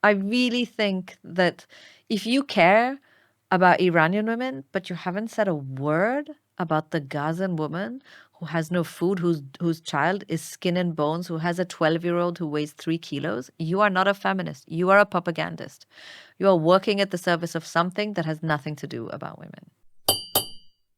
I really think that if you care about Iranian women, but you haven't said a word about the Gazan woman who has no food, whose child is skin and bones, who has a 12-year-old who weighs 3 kilos, you are not a feminist. You are a propagandist. You are working at the service of something that has nothing to do about women.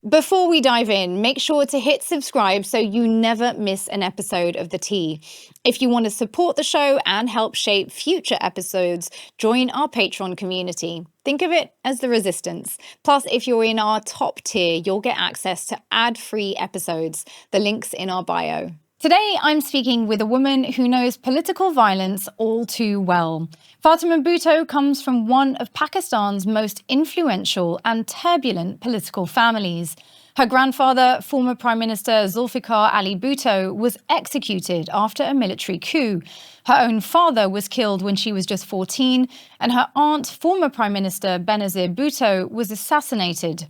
Before we dive in, make sure to hit subscribe so you never miss an episode of The Tea. If you want to support the show and help shape future episodes, join our Patreon community. Think of it as the resistance. Plus, if you're in our top tier, you'll get access to ad-free episodes. The link's in our bio. Today, I'm speaking with a woman who knows political violence all too well. Fatima Bhutto comes from one of Pakistan's most influential and turbulent political families. Her grandfather, former Prime Minister Zulfikar Ali Bhutto, was executed after a military coup. Her own father was killed when she was just 14, and her aunt, former Prime Minister Benazir Bhutto, was assassinated.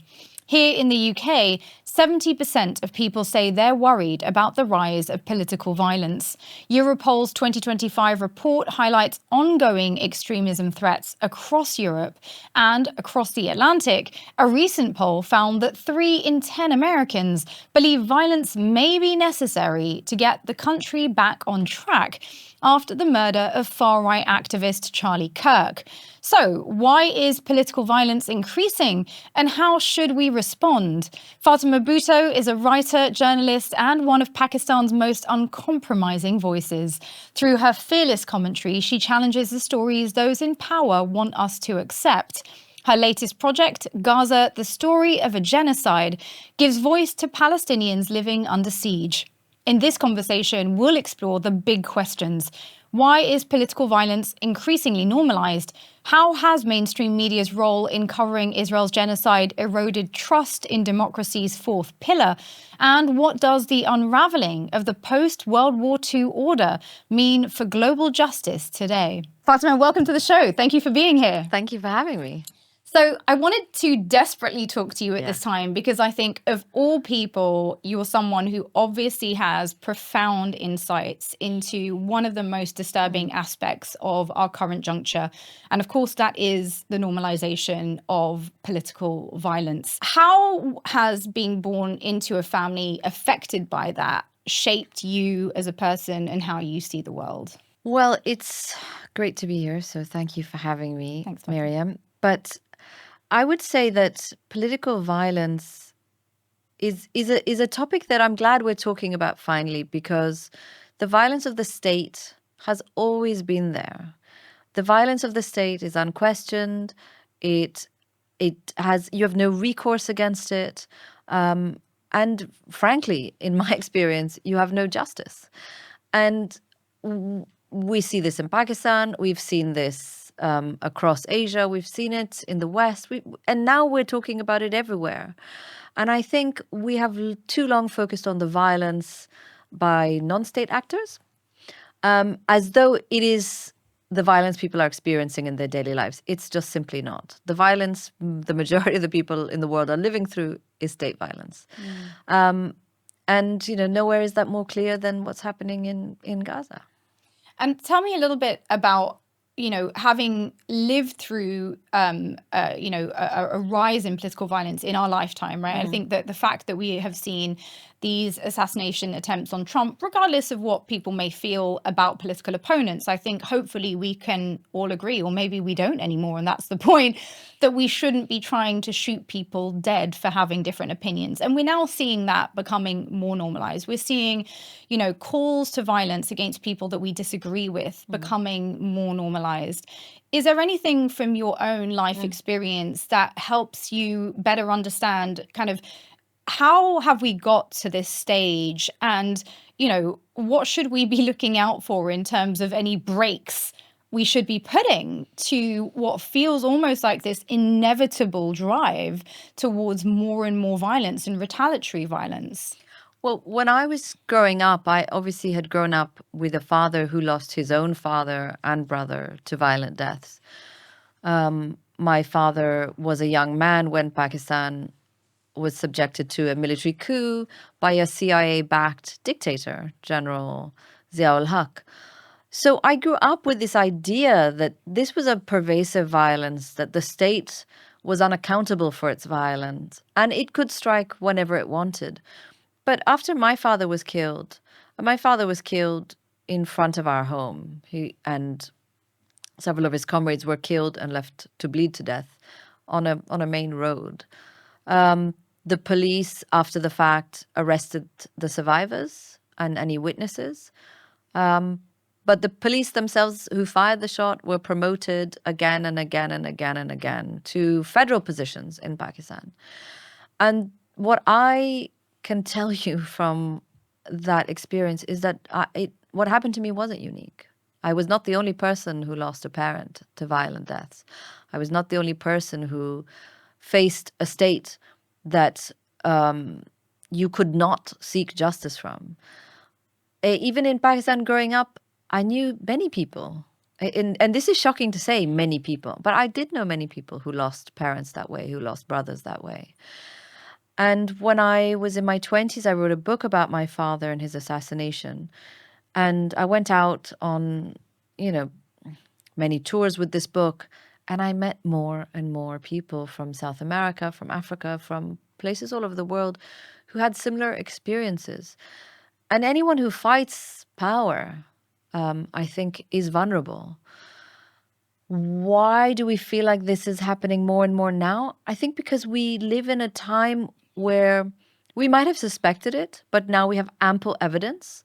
Here in the UK, 70% of people say they're worried about the rise of political violence. Europol's 2025 report highlights ongoing extremism threats across Europe and across the Atlantic. A recent poll found that 3 in 10 Americans believe violence may be necessary to get the country back on track after the murder of far-right activist Charlie Kirk. So, why is political violence increasing, and how should we respond? Fatima Bhutto is a writer, journalist, and one of Pakistan's most uncompromising voices. Through her fearless commentary, she challenges the stories those in power want us to accept. Her latest project, Gaza, the Story of a Genocide, gives voice to Palestinians living under siege. In this conversation, we'll explore the big questions. Why is political violence increasingly normalized? How has mainstream media's role in covering Israel's genocide eroded trust in democracy's fourth pillar? And what does the unraveling of the post-World War II order mean for global justice today? Fatima, welcome to the show. Thank you for being here. Thank you for having me. So I wanted to desperately talk to you at this time because I think of all people, you're someone who obviously has profound insights into one of the most disturbing aspects of our current juncture. And of course, that is the normalization of political violence. How has being born into a family affected by that shaped you as a person and how you see the world? Well, it's great to be here. So thank you for having me, Thanks, Myriam. But I would say that political violence is a topic that I'm glad we're talking about finally, because the violence of the state has always been there. The violence of the state is unquestioned. It has, you have no recourse against it. And frankly, in my experience, you have no justice. And we see this in Pakistan. We've seen this across Asia. We've seen it in the West. And now we're talking about it everywhere. And I think we have too long focused on the violence by non-state actors, as though it is the violence people are experiencing in their daily lives. It's just simply not. The violence the majority of the people in the world are living through is state violence. And, nowhere is that more clear than what's happening in Gaza. And tell me a little bit about, having lived through, a rise in political violence in our lifetime, right? I think that the fact that we have seen these assassination attempts on Trump, regardless of what people may feel about political opponents, I think hopefully we can all agree, or maybe we don't anymore, and that's the point, that we shouldn't be trying to shoot people dead for having different opinions. And we're now seeing that becoming more normalized. We're seeing, calls to violence against people that we disagree with becoming more normalized. Is there anything from your own life experience that helps you better understand kind of how have we got to this stage, and, what should we be looking out for in terms of any breaks we should be putting to what feels almost like this inevitable drive towards more and more violence and retaliatory violence? Well, when I was growing up, I obviously had grown up with a father who lost his own father and brother to violent deaths. My father was a young man when Pakistan was subjected to a military coup by a CIA-backed dictator, General Zia-ul-Haq. So I grew up with this idea that this was a pervasive violence, that the state was unaccountable for its violence, and it could strike whenever it wanted. But after my father was killed in front of our home. And several of his comrades were killed and left to bleed to death on a main road. The police, after the fact, arrested the survivors and any witnesses. But the police themselves who fired the shot were promoted again and again and again and again to federal positions in Pakistan. And what I can tell you from that experience is that what happened to me wasn't unique. I was not the only person who lost a parent to violent deaths. I was not the only person who faced a state that you could not seek justice from. Even in Pakistan growing up, I knew many people. And this is shocking to say, many people. But I did know many people who lost parents that way, who lost brothers that way. And when I was in my 20s, I wrote a book about my father and his assassination. And I went out on, many tours with this book. And I met more and more people from South America, from Africa, from places all over the world who had similar experiences. And anyone who fights power, I think, is vulnerable. Why do we feel like this is happening more and more now? I think because we live in a time where we might have suspected it, but now we have ample evidence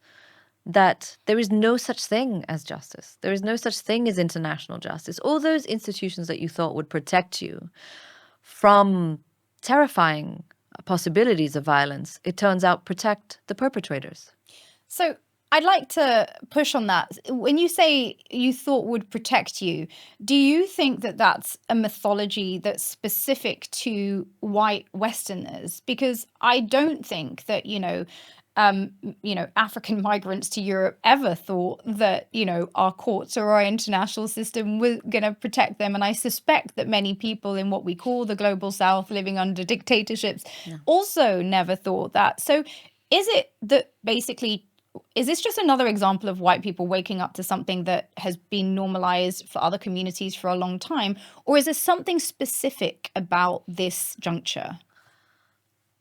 that there is no such thing as justice. There is no such thing as international justice. All those institutions that you thought would protect you from terrifying possibilities of violence, it turns out protect the perpetrators. So I'd like to push on that. When you say you thought would protect you, do you think that that's a mythology that's specific to white Westerners? Because I don't think that, African migrants to Europe ever thought that, our courts or our international system were going to protect them. And I suspect that many people in what we call the global South living under dictatorships also never thought that. So is it that basically, is this just another example of white people waking up to something that has been normalized for other communities for a long time? Or is there something specific about this juncture?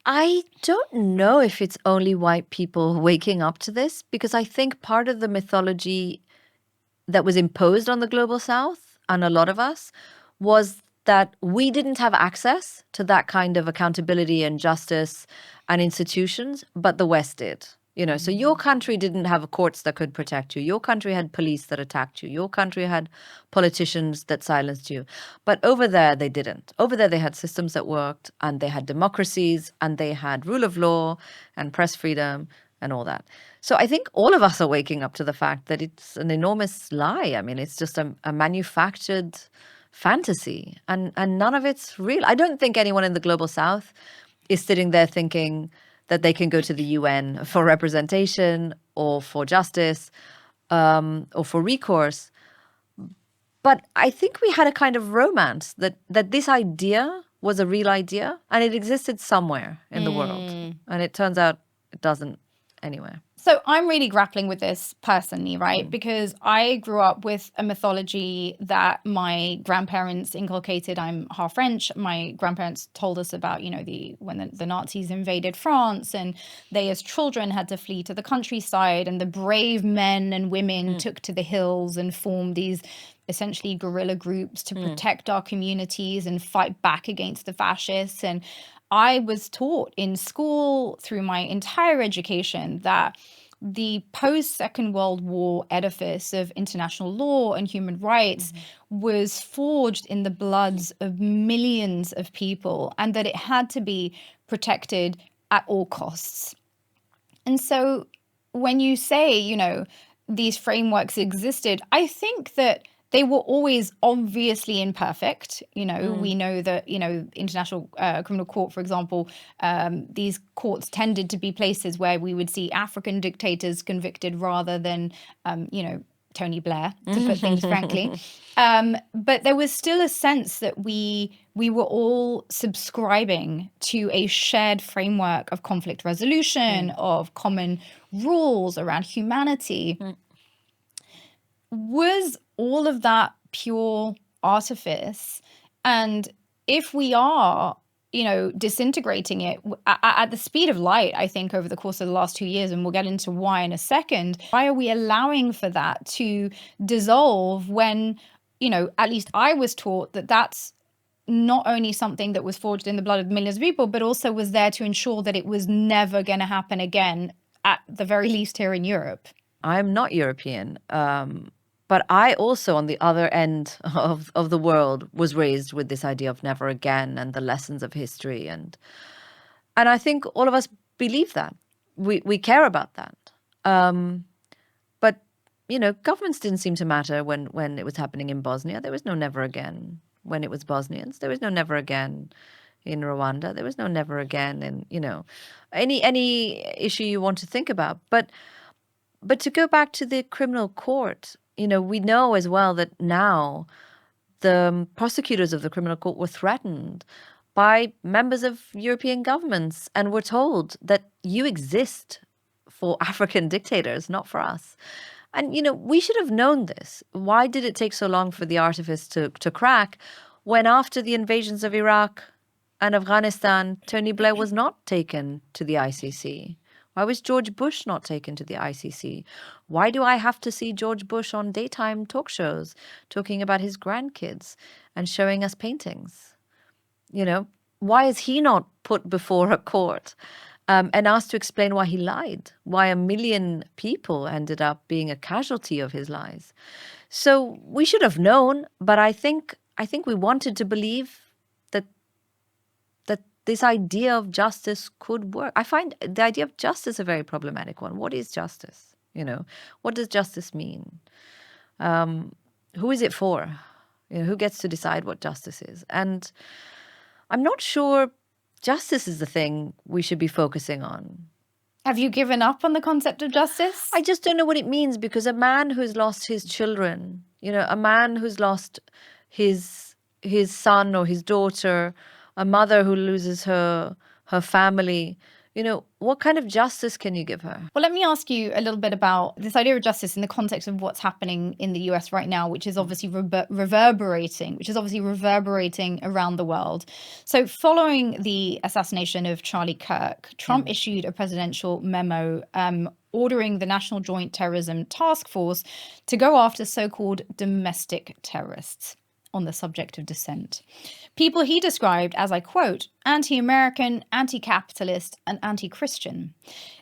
I don't know if it's only white people waking up to this, because I think part of the mythology that was imposed on the global South and a lot of us was that we didn't have access to that kind of accountability and justice and institutions, but the West did. So your country didn't have courts that could protect you. Your country had police that attacked you. Your country had politicians that silenced you. But over there, they didn't. Over there, they had systems that worked, and they had democracies, and they had rule of law and press freedom and all that. So I think all of us are waking up to the fact that it's an enormous lie. I mean, it's just a manufactured fantasy, and none of it's real. I don't think anyone in the global South is sitting there thinking that they can go to the UN for representation or for justice or for recourse. But I think we had a kind of romance that this idea was a real idea and it existed somewhere in the world. And it turns out it doesn't anywhere. So I'm really grappling with this personally, right? Because I grew up with a mythology that my grandparents inculcated. I'm half French. My grandparents told us about, when the Nazis invaded France, and they as children had to flee to the countryside, and the brave men and women took to the hills and formed these essentially guerrilla groups to protect our communities and fight back against the fascists. And I was taught in school through my entire education that the post-Second World War edifice of international law and human rights was forged in the bloods of millions of people, and that it had to be protected at all costs. And so when you say, these frameworks existed, I think that they were always obviously imperfect. We know that, International Criminal Court, for example, these courts tended to be places where we would see African dictators convicted rather than, Tony Blair, to put things frankly. But there was still a sense that we were all subscribing to a shared framework of conflict resolution, of common rules around humanity. Was all of that pure artifice? And if we are, disintegrating it at the speed of light, I think, over the course of the last 2 years, and we'll get into why in a second, why are we allowing for that to dissolve when, at least I was taught that that's not only something that was forged in the blood of millions of people, but also was there to ensure that it was never going to happen again, at the very least here in Europe. I'm not European, but I also, on the other end of the world, was raised with this idea of never again and the lessons of history, and I think all of us believe that. We care about that. But governments didn't seem to matter when it was happening in Bosnia. There was no never again when it was Bosnians. There was no never again in Rwanda. There was no never again in any issue you want to think about. But to go back to the criminal court, we know as well that now the prosecutors of the criminal court were threatened by members of European governments and were told that you exist for African dictators, not for us. And, we should have known this. Why did it take so long for the artifice to crack when after the invasions of Iraq and Afghanistan, Tony Blair was not taken to the ICC? Why was George Bush not taken to the ICC? Why do I have to see George Bush on daytime talk shows talking about his grandkids and showing us paintings? Why is he not put before a court and asked to explain why he lied, why 1 million people ended up being a casualty of his lies? So we should have known, but I think we wanted to believe that this idea of justice could work. I find the idea of justice a very problematic one. What is justice? What does justice mean? Who is it for? Who gets to decide what justice is? And I'm not sure justice is the thing we should be focusing on. Have you given up on the concept of justice? I just don't know what it means, because a man who's lost his children, a man who's lost his son or his daughter, a mother who loses her family, what kind of justice can you give her? Well, let me ask you a little bit about this idea of justice in the context of what's happening in the US right now, which is obviously reverberating around the world. So following the assassination of Charlie Kirk, Trump issued a presidential memo ordering the National Joint Terrorism Task Force to go after so-called domestic terrorists on the subject of dissent. People he described as, I quote, anti-American, anti-capitalist, and anti-Christian.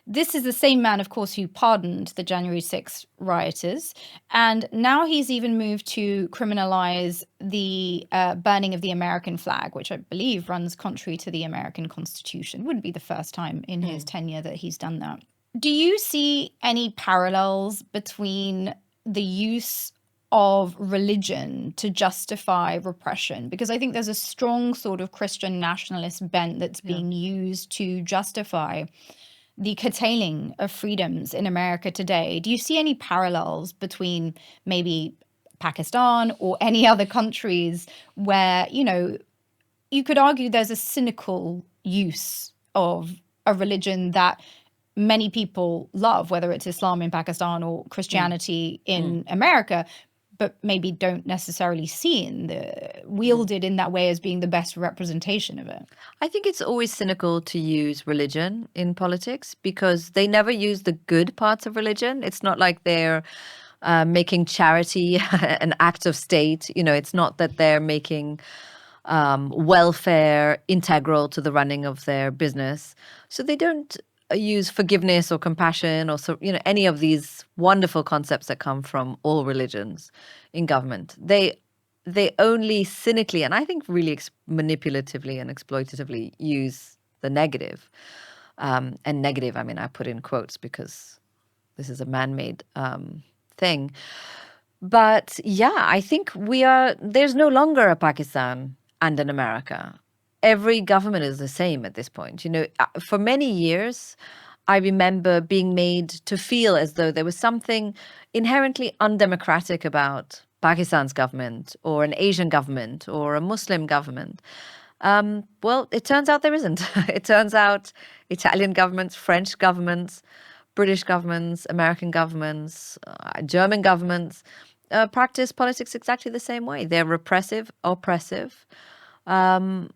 This is the same man, of course, who pardoned the January 6th rioters. And now he's even moved to criminalize the burning of the American flag, which I believe runs contrary to the American Constitution. Wouldn't be the first time in his tenure that he's done that. Do you see any parallels between the use of religion to justify repression? Because I think there's a strong sort of Christian nationalist bent that's being used to justify the curtailing of freedoms in America today. Do you see any parallels between maybe Pakistan or any other countries where, you could argue there's a cynical use of a religion that many people love, whether it's Islam in Pakistan or Christianity in America, but maybe don't necessarily see wielded in that way as being the best representation of it? I think it's always cynical to use religion in politics, because they never use the good parts of religion. It's not like they're making charity an act of state. It's not that they're making welfare integral to the running of their business. So they don't use forgiveness or compassion or any of these wonderful concepts that come from all religions in government. They only cynically, and I think really manipulatively and exploitatively, use the negative. And negative, I mean, I put in quotes because this is a man-made thing. But yeah, I think there's no longer a Pakistan and an America. Every government is the same at this point. For many years, I remember being made to feel as though there was something inherently undemocratic about Pakistan's government or an Asian government or a Muslim government. Well, it turns out there isn't. It turns out Italian governments, French governments, British governments, American governments, German governments, practice politics exactly the same way. They're repressive, oppressive, um,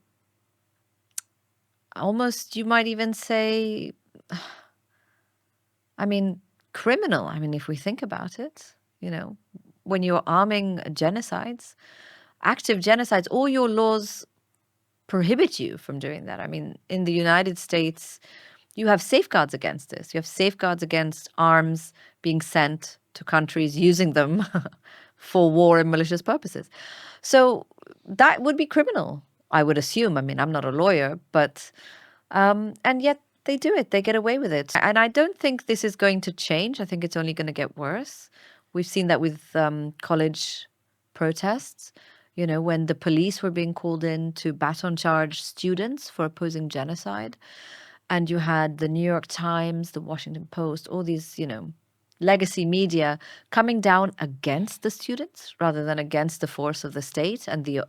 almost you might even say, I mean, criminal. I mean, if we think about it, when you're arming genocides, active genocides, all your laws prohibit you from doing that. I mean, in the United States, you have safeguards against this. You have safeguards against arms being sent to countries using them for war and malicious purposes. So that would be criminal, I would assume. I mean, I'm not a lawyer, but and yet they do it. They get away with it. And I don't think this is going to change. I think it's only going to get worse. We've seen that with college protests, when the police were being called in to baton charge students for opposing genocide. And you had the New York Times, the Washington Post, all these, legacy media coming down against the students rather than against the force of the state and the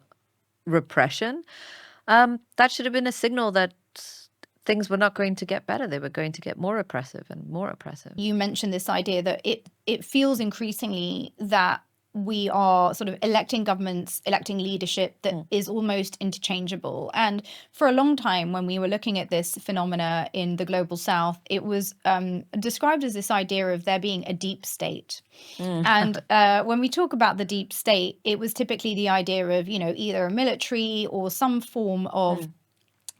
repression. That should have been a signal that things were not going to get better. They were going to get more oppressive and more oppressive. You mentioned this idea that it feels increasingly that we are sort of electing governments, electing leadership that is almost interchangeable. And for a long time, when we were looking at this phenomena in the global south, it was described as this idea of there being a deep state. And when we talk about the deep state, it was typically the idea of, either a military or some form of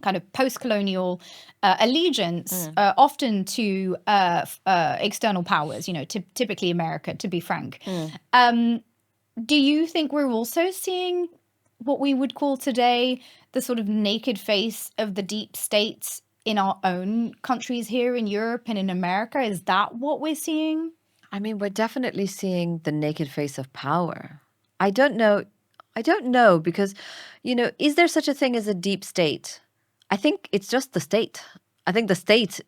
kind of post-colonial allegiance, often to external powers, typically America, to be frank. Do you think we're also seeing what we would call today the sort of naked face of the deep states in our own countries here in Europe and in America? Is that what we're seeing? I mean, we're definitely seeing the naked face of power. I don't know because, is there such a thing as a deep state? I think it's just the state. I think the state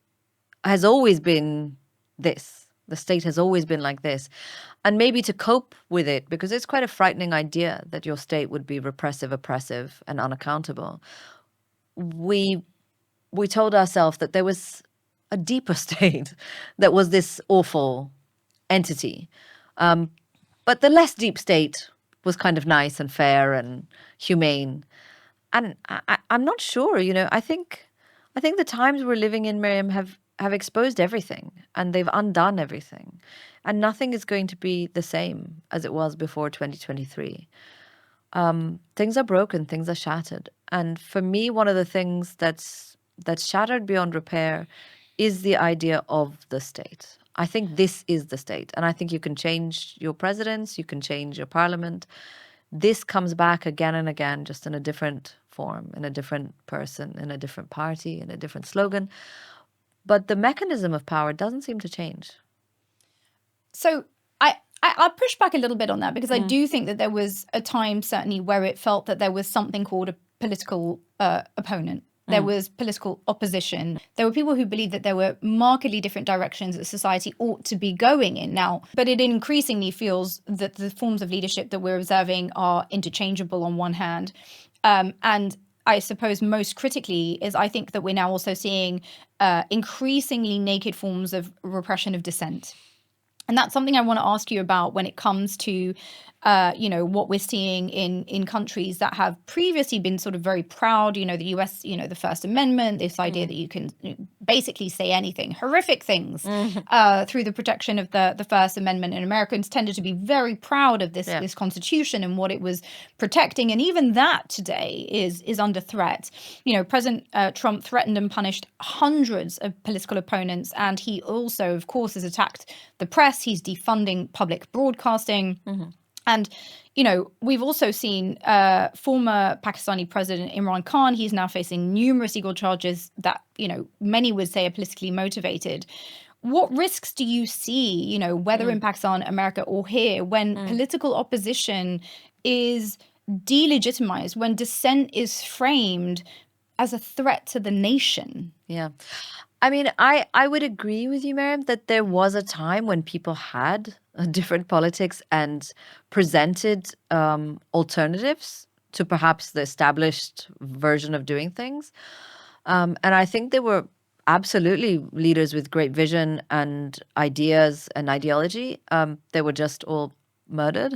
has always been this. The state has always been like this. And maybe to cope with it, because it's quite a frightening idea that your state would be repressive, oppressive, and unaccountable. We told ourselves that there was a deeper state that was this awful entity. But the less deep state was kind of nice and fair and humane. And I'm not sure, I think the times we're living in, Myriam, have exposed everything and they've undone everything. And nothing is going to be the same as it was before 2023. Things are broken, things are shattered. And for me, one of the things that's shattered beyond repair is the idea of the state. I think this is the state. And I think you can change your presidents, you can change your parliament. This comes back again and again, just in a different form, in a different person, in a different party, in a different slogan. But the mechanism of power doesn't seem to change. So I'll push back a little bit on that, because I do think that there was a time, certainly, where it felt that there was something called a political opponent. There was political opposition. There were people who believed that there were markedly different directions that society ought to be going in now. But it increasingly feels that the forms of leadership that we're observing are interchangeable on one hand. And I suppose most critically is I think that we're now also seeing increasingly naked forms of repression of dissent. And that's something I want to ask you about when it comes to, what we're seeing in countries that have previously been sort of very proud, the US, the First Amendment, this idea that you can basically say anything, horrific things through the protection of the First Amendment. And Americans tended to be very proud of this Constitution and what it was protecting. And even that today is under threat. President Trump threatened and punished hundreds of political opponents. And he also, of course, has attacked the press. He's defunding public broadcasting. And, we've also seen former Pakistani President Imran Khan. He's now facing numerous legal charges that, many would say are politically motivated. What risks do you see, whether in Pakistan, America, or here, when political opposition is delegitimized, when dissent is framed as a threat to the nation? Yeah. I mean, I would agree with you, Myriam, that there was a time when people had different politics and presented alternatives to perhaps the established version of doing things. And I think there were absolutely leaders with great vision and ideas and ideology. They were just all murdered,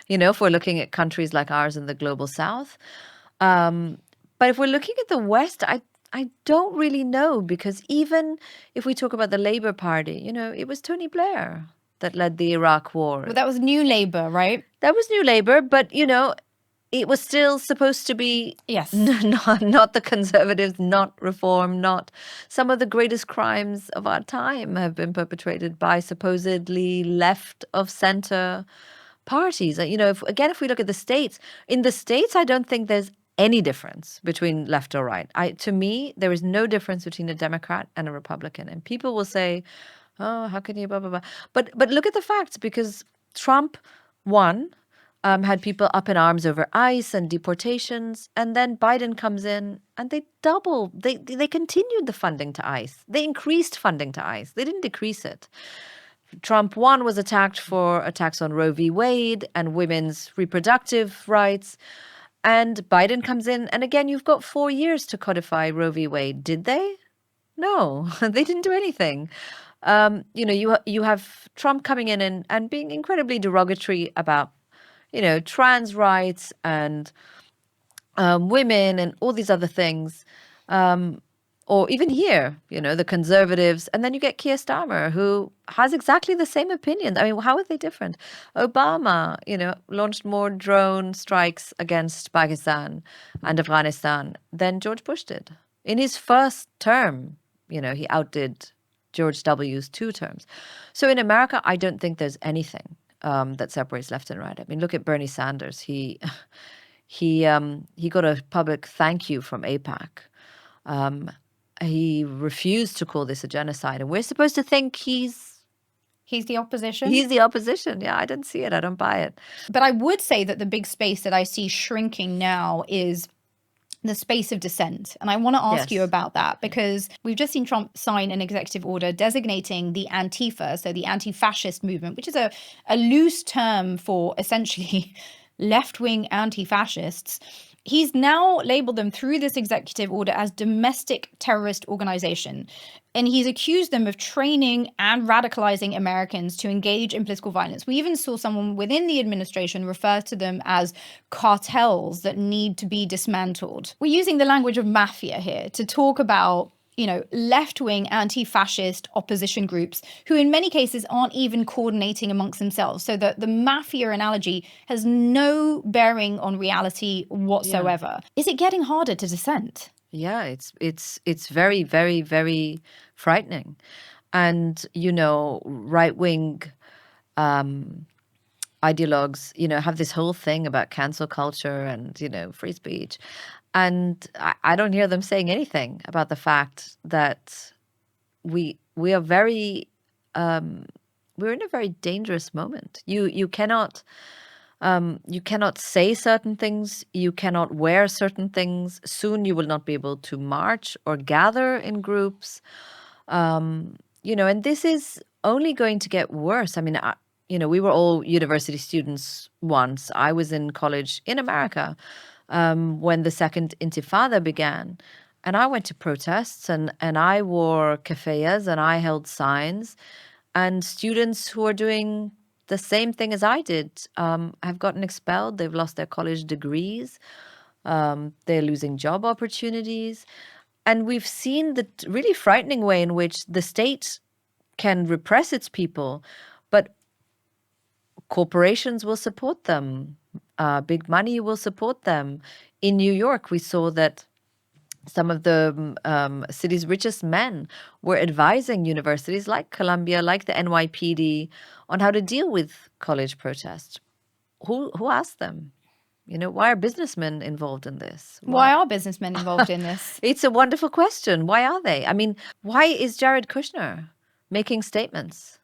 if we're looking at countries like ours in the global south. But if we're looking at the West, I don't really know, because even if we talk about the Labour Party, it was Tony Blair that led the Iraq War. Well, that was New Labour, right? That was New Labour, but, it was still supposed to be Yes. not the Conservatives, not Reform, not some of the greatest crimes of our time have been perpetrated by supposedly left of center parties. If we look at the States, in the States, I don't think there's any difference between left or right. To me, there is no difference between a Democrat and a Republican. And people will say, oh, how can you, blah, blah, blah. But look at the facts, because Trump won, had people up in arms over ICE and deportations. And then Biden comes in and they continued the funding to ICE. They increased funding to ICE. They didn't decrease it. Trump 1 was attacked for attacks on Roe v. Wade and women's reproductive rights. And Biden comes in, and again, you've got 4 years to codify Roe v. Wade. Did they? No, they didn't do anything. You have Trump coming in and being incredibly derogatory about, trans rights and women and all these other things. Or even here, the conservatives. And then you get Keir Starmer, who has exactly the same opinion. I mean, how are they different? Obama, launched more drone strikes against Pakistan and Afghanistan than George Bush did. In his first term, he outdid George W.'s 2 terms. So in America, I don't think there's anything that separates left and right. I mean, look at Bernie Sanders. He got a public thank you from AIPAC. He refused to call this a genocide, and we're supposed to think he's the opposition. He's the opposition. Yeah, I don't see it. I don't buy it. But I would say that the big space that I see shrinking now is the space of dissent. And I want to ask you about that, because we've just seen Trump sign an executive order designating the Antifa, so the anti-fascist movement, which is a loose term for essentially left-wing anti-fascists. He's now labeled them through this executive order as domestic terrorist organization. And he's accused them of training and radicalizing Americans to engage in political violence. We even saw someone within the administration refer to them as cartels that need to be dismantled. We're using the language of mafia here to talk about, left-wing anti-fascist opposition groups who in many cases aren't even coordinating amongst themselves. So the mafia analogy has no bearing on reality whatsoever. Yeah. Is it getting harder to dissent? Yeah, it's very, very, very frightening. And, right-wing ideologues, have this whole thing about cancel culture and, free speech. And I don't hear them saying anything about the fact that we are very we're in a very dangerous moment. You cannot say certain things. You cannot wear certain things. Soon you will not be able to march or gather in groups. And this is only going to get worse. I mean, we were all university students once. I was in college in America when the second Intifada began. And I went to protests and I wore keffiyehs and I held signs. And students who are doing the same thing as I did have gotten expelled. They've lost their college degrees. They're losing job opportunities. And we've seen the really frightening way in which the state can repress its people, but corporations will support them. Big money will support them. In New York, we saw that some of the city's richest men were advising universities like Columbia, like the NYPD, on how to deal with college protests. Who asked them? Why are businessmen involved in this? Why are businessmen involved in this? It's a wonderful question. Why are they? I mean, why is Jared Kushner making statements?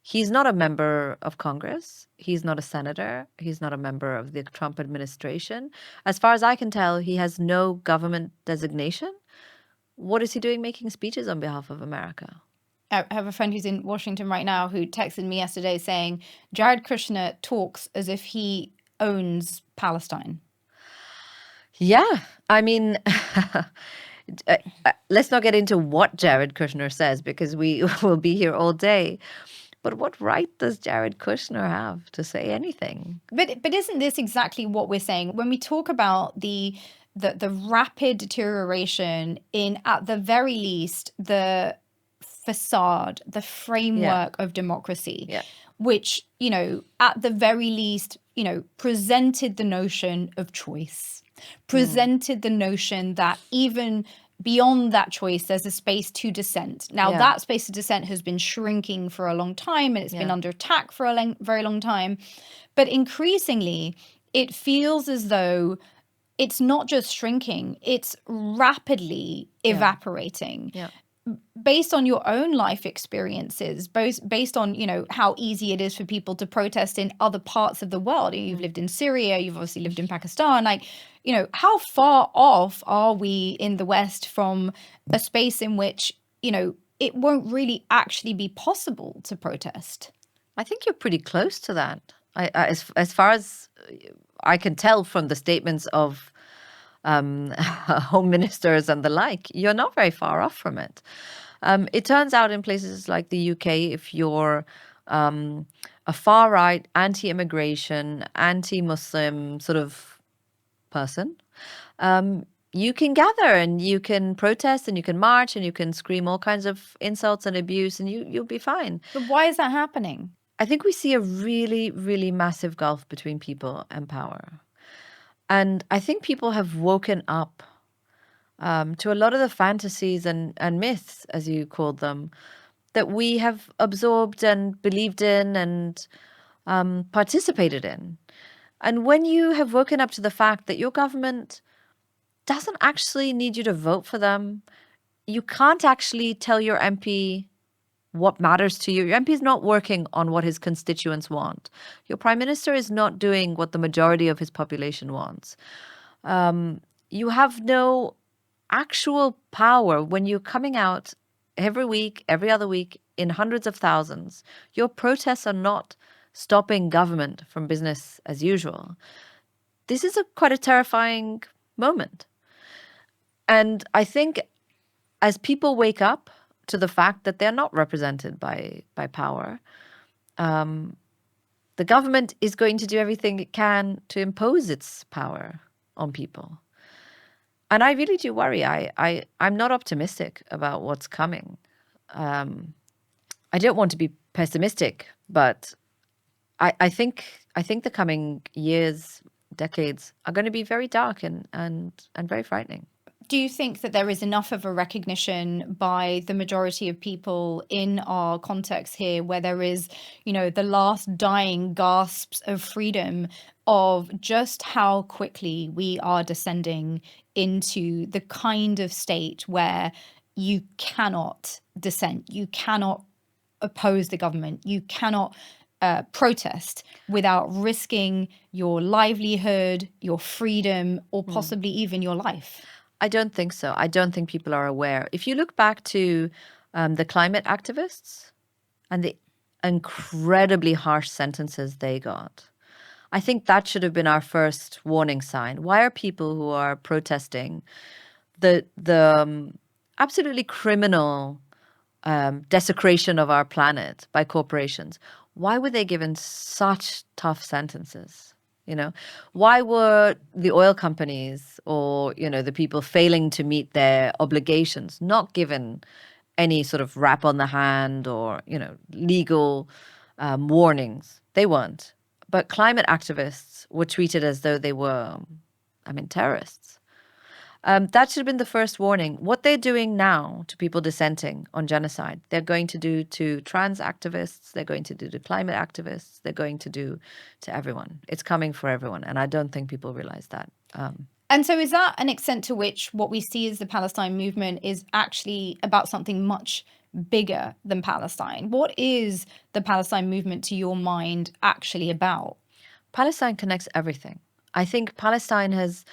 He's not a member of Congress. He's not a senator. He's not a member of the Trump administration. As far as I can tell, he has no government designation. What is he doing making speeches on behalf of America? I have a friend who's in Washington right now who texted me yesterday saying Jared Kushner talks as if he owns Palestine. Yeah, I mean, let's not get into what Jared Kushner says because we will be here all day. But what right does Jared Kushner have to say anything? But isn't this exactly what we're saying when we talk about the rapid deterioration in, at the very least, the facade, the framework of democracy, Yeah. which, you know, at the very least, you know, presented the notion of choice, presented the notion that even beyond that choice, there's a space to dissent. Now, Yeah. that space of dissent has been shrinking for a long time, and it's been Yeah. under attack for a very long time. But increasingly, it feels as though it's not just shrinking, it's rapidly evaporating. Yeah. Based on your own life experiences, both based on, you know, how easy it is for people to protest in other parts of the world. You've lived in Syria, you've obviously lived in Pakistan. Like, you know, how far off are we in the West from a space in which, you know, it won't really actually be possible to protest? I think you're pretty close to that. As far as I can tell from the statements of home ministers and the like, you're not very far off from it. It turns out in places like the UK, if you're a far-right, anti-immigration, anti-Muslim sort of person, you can gather and you can protest and you can march and you can scream all kinds of insults and abuse and you'll be fine. But why is that happening? I think we see a really, really massive gulf between people and power. And I think people have woken up to a lot of the fantasies and myths, as you called them, that we have absorbed and believed in and participated in. And when you have woken up to the fact that your government doesn't actually need you to vote for them, you can't actually tell your MP what matters to you. Your MP is not working on what his constituents want. Your prime minister is not doing what the majority of his population wants. You have no actual power when you're coming out every week, every other week in hundreds of thousands. Your protests are not stopping government from business as usual. This is quite a terrifying moment. And I think as people wake up to the fact that they're not represented by power, the government is going to do everything it can to impose its power on people. And I really do worry. I'm not optimistic about what's coming. I don't want to be pessimistic, but I think the coming years, decades are going to be very dark and very frightening. Do you think that there is enough of a recognition by the majority of people in our context here, where there is, you know, the last dying gasps of freedom, of just how quickly we are descending into the kind of state where you cannot dissent, you cannot oppose the government, you cannot protest without risking your livelihood, your freedom, or possibly even your life? I don't think so. I don't think people are aware. If you look back to the climate activists and the incredibly harsh sentences they got, I think that should have been our first warning sign. Why are people who are protesting the absolutely criminal desecration of our planet by corporations, why were they given such tough sentences? You know, why were the oil companies or, you know, the people failing to meet their obligations not given any sort of rap on the hand or, you know, legal warnings? They weren't. But climate activists were treated as though they were, terrorists. That should have been the first warning. What they're doing now to people dissenting on genocide, they're going to do to trans activists, they're going to do to climate activists, they're going to do to everyone. It's coming for everyone. And I don't think people realize that. And so is that an extent to which what we see as the Palestine movement is actually about something much bigger than Palestine? What is the Palestine movement, to your mind, actually about? Palestine connects everything. I think Palestine has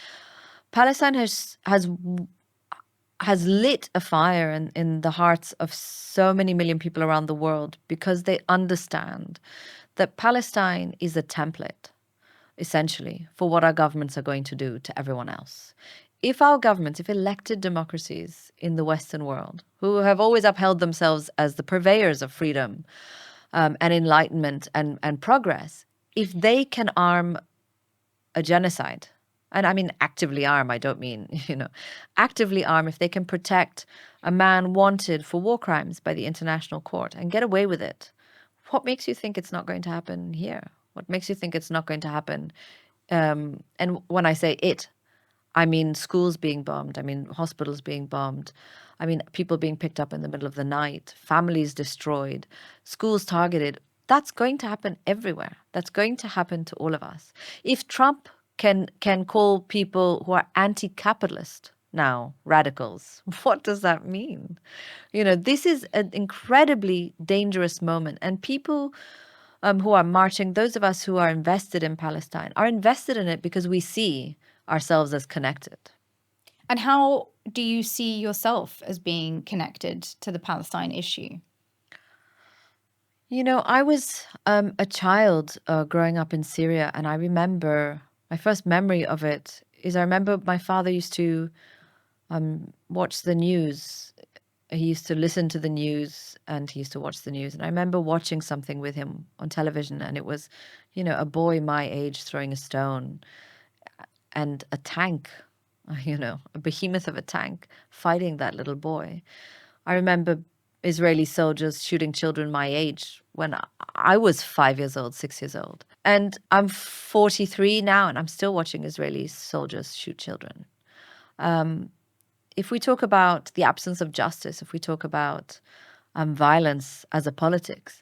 lit a fire in the hearts of so many million people around the world because they understand that Palestine is a template, essentially, for what our governments are going to do to everyone else. If our governments, if elected democracies in the Western world, who have always upheld themselves as the purveyors of freedom, and enlightenment and progress, if they can arm a genocide, and I mean actively arm, I don't mean, actively arm, if they can protect a man wanted for war crimes by the International Court and get away with it, what makes you think it's not going to happen here? What makes you think it's not going to happen? And when I say it, I mean schools being bombed. I mean hospitals being bombed. I mean people being picked up in the middle of the night, families destroyed, schools targeted. That's going to happen everywhere. That's going to happen to all of us. If Trump can call people who are anti-capitalist now radicals, what does that mean? This is an incredibly dangerous moment, and people who are marching, those of us who are invested in Palestine, are invested in it because we see ourselves as connected. And how do you see yourself as being connected to the Palestine issue? I was a child growing up in Syria, and I remember my first memory of it is I remember my father used to watch the news. He used to listen to the news and he used to watch the news. And I remember watching something with him on television, and it was, a boy my age throwing a stone and a tank, a behemoth of a tank fighting that little boy. I remember Israeli soldiers shooting children my age when I was 5 years old, 6 years old. And I'm 43 now, and I'm still watching Israeli soldiers shoot children. If we talk about the absence of justice, if we talk about violence as a politics,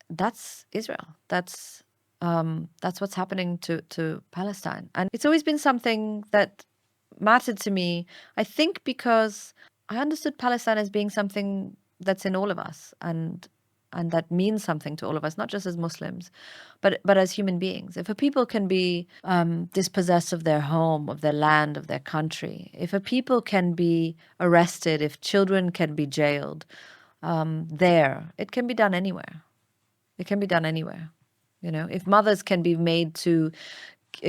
that's Israel. That's what's happening to Palestine. And it's always been something that mattered to me, I think, because I understood Palestine as being something that's in all of us and that means something to all of us, not just as Muslims, but as human beings. If a people can be dispossessed of their home, of their land, of their country, if a people can be arrested, if children can be jailed, it can be done anywhere. It can be done anywhere. If mothers can be made to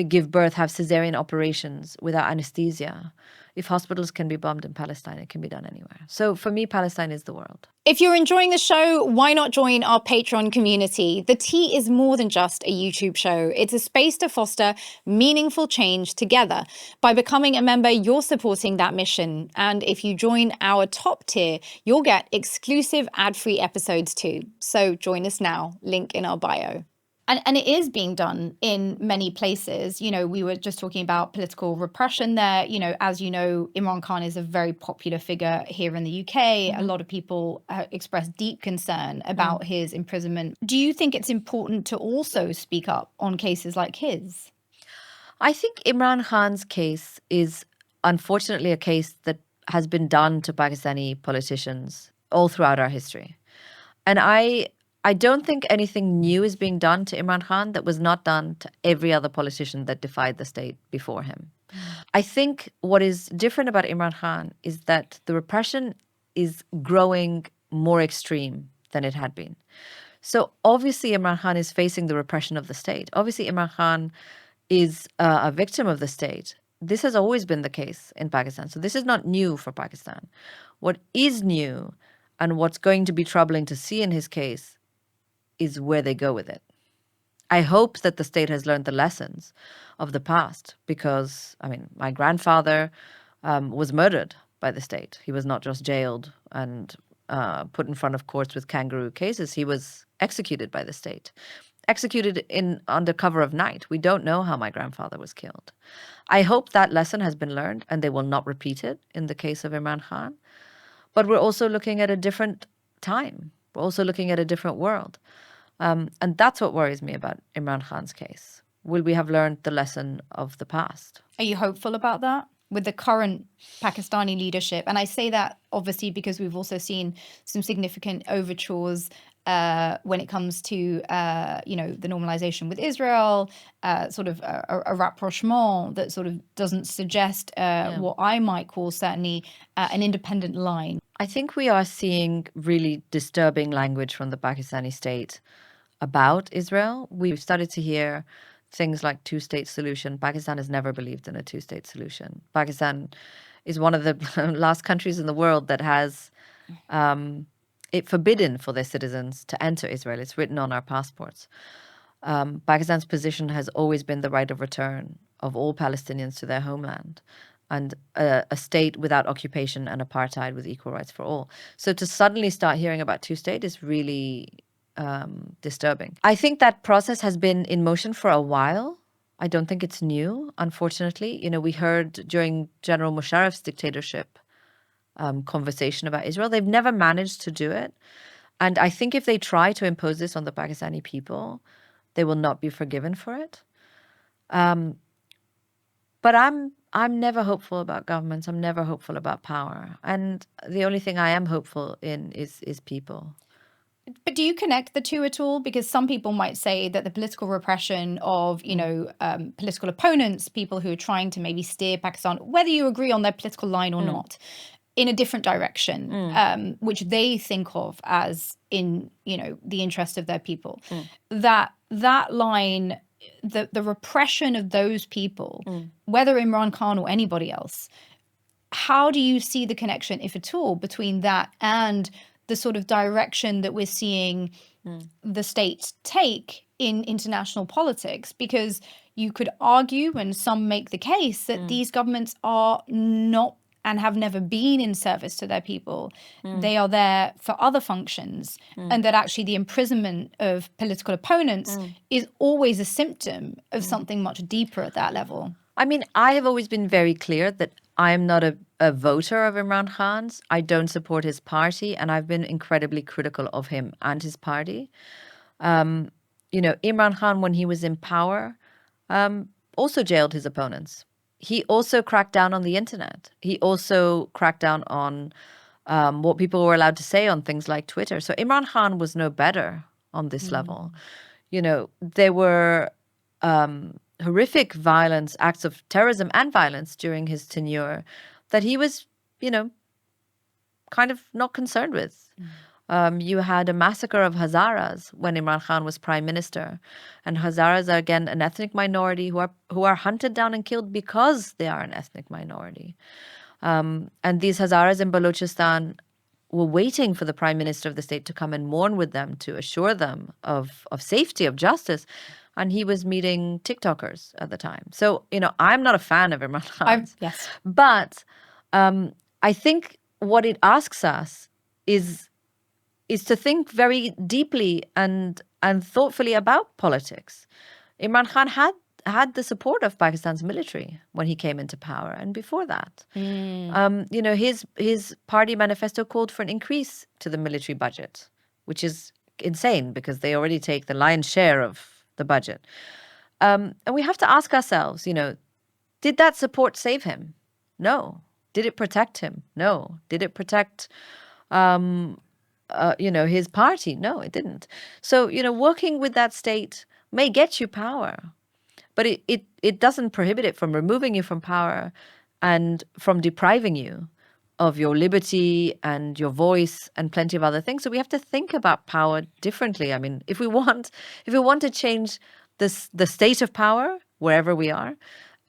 give birth, have cesarean operations without anesthesia, if hospitals can be bombed in Palestine, it can be done anywhere. So for me, Palestine is the world. If you're enjoying the show, why not join our Patreon community? The Tea is more than just a YouTube show. It's a space to foster meaningful change together. By becoming a member, you're supporting that mission. And if you join our top tier, you'll get exclusive ad-free episodes too. So join us now, link in our bio. And it is being done in many places. We were just talking about political repression there. As you know, Imran Khan is a very popular figure here in the UK. A lot of people express deep concern about his imprisonment. Do you think it's important to also speak up on cases like his? I think Imran Khan's case is unfortunately a case that has been done to Pakistani politicians all throughout our history. And I don't think anything new is being done to Imran Khan that was not done to every other politician that defied the state before him. I think what is different about Imran Khan is that the repression is growing more extreme than it had been. So obviously Imran Khan is facing the repression of the state. Obviously Imran Khan is a victim of the state. This has always been the case in Pakistan. So this is not new for Pakistan. What is new and what's going to be troubling to see in his case is where they go with it. I hope that the state has learned the lessons of the past because, my grandfather was murdered by the state. He was not just jailed and put in front of courts with kangaroo cases. He was executed by the state, executed under cover of night. We don't know how my grandfather was killed. I hope that lesson has been learned and they will not repeat it in the case of Imran Khan. But we're also looking at a different time. We're also looking at a different world. And that's what worries me about Imran Khan's case. Will we have learned the lesson of the past? Are you hopeful about that with the current Pakistani leadership? And I say that obviously because we've also seen some significant overtures when it comes to, the normalization with Israel, sort of a rapprochement that sort of doesn't suggest what I might call certainly an independent line. I think we are seeing really disturbing language from the Pakistani state about Israel. We've started to hear things like two-state solution. Pakistan has never believed in a two-state solution. Pakistan is one of the last countries in the world that has forbidden for their citizens to enter Israel. It's written on our passports. Pakistan's position has always been the right of return of all Palestinians to their homeland, and a state without occupation and apartheid with equal rights for all. So to suddenly start hearing about two-state is really disturbing. I think that process has been in motion for a while. I don't think it's new, unfortunately. You know, we heard during General Musharraf's dictatorship conversation about Israel. They've never managed to do it. And I think if they try to impose this on the Pakistani people, they will not be forgiven for it. But I'm never hopeful about governments. I'm never hopeful about power. And the only thing I am hopeful in is people. But do you connect the two at all? Because some people might say that the political repression of, political opponents, people who are trying to maybe steer Pakistan, whether you agree on their political line or not, in a different direction, which they think of as in, the interest of their people, that line, the repression of those people, whether Imran Khan or anybody else, how do you see the connection, if at all, between that and the sort of direction that we're seeing the state take in international politics? Because you could argue, and some make the case, that these governments are not and have never been in service to their people. They are there for other functions, and that actually the imprisonment of political opponents is always a symptom of something much deeper at that level. I mean, I have always been very clear that I am not a voter of Imran Khan's. I don't support his party, and I've been incredibly critical of him and his party. Imran Khan, when he was in power, also jailed his opponents. He also cracked down on the internet. He also cracked down on what people were allowed to say on things like Twitter. So Imran Khan was no better on this level. There were horrific violence, acts of terrorism and violence during his tenure that he was, kind of not concerned with. You had a massacre of Hazaras when Imran Khan was prime minister. And Hazaras are, again, an ethnic minority who are hunted down and killed because they are an ethnic minority. And these Hazaras in Balochistan were waiting for the prime minister of the state to come and mourn with them, to assure them of safety, of justice. And he was meeting TikTokers at the time. So, I'm not a fan of Imran Khan. Yes. But I think what it asks us is to think very deeply and thoughtfully about politics. Imran Khan had the support of Pakistan's military when he came into power, and before that. His party manifesto called for an increase to the military budget, which is insane because they already take the lion's share of the budget. And we have to ask ourselves, did that support save him? No. Did it protect him? No. Did it protect his party? No, it didn't. So, working with that state may get you power, but it doesn't prohibit it from removing you from power and from depriving you of your liberty and your voice and plenty of other things. So we have to think about power differently. I mean, if we want to change the state of power wherever we are,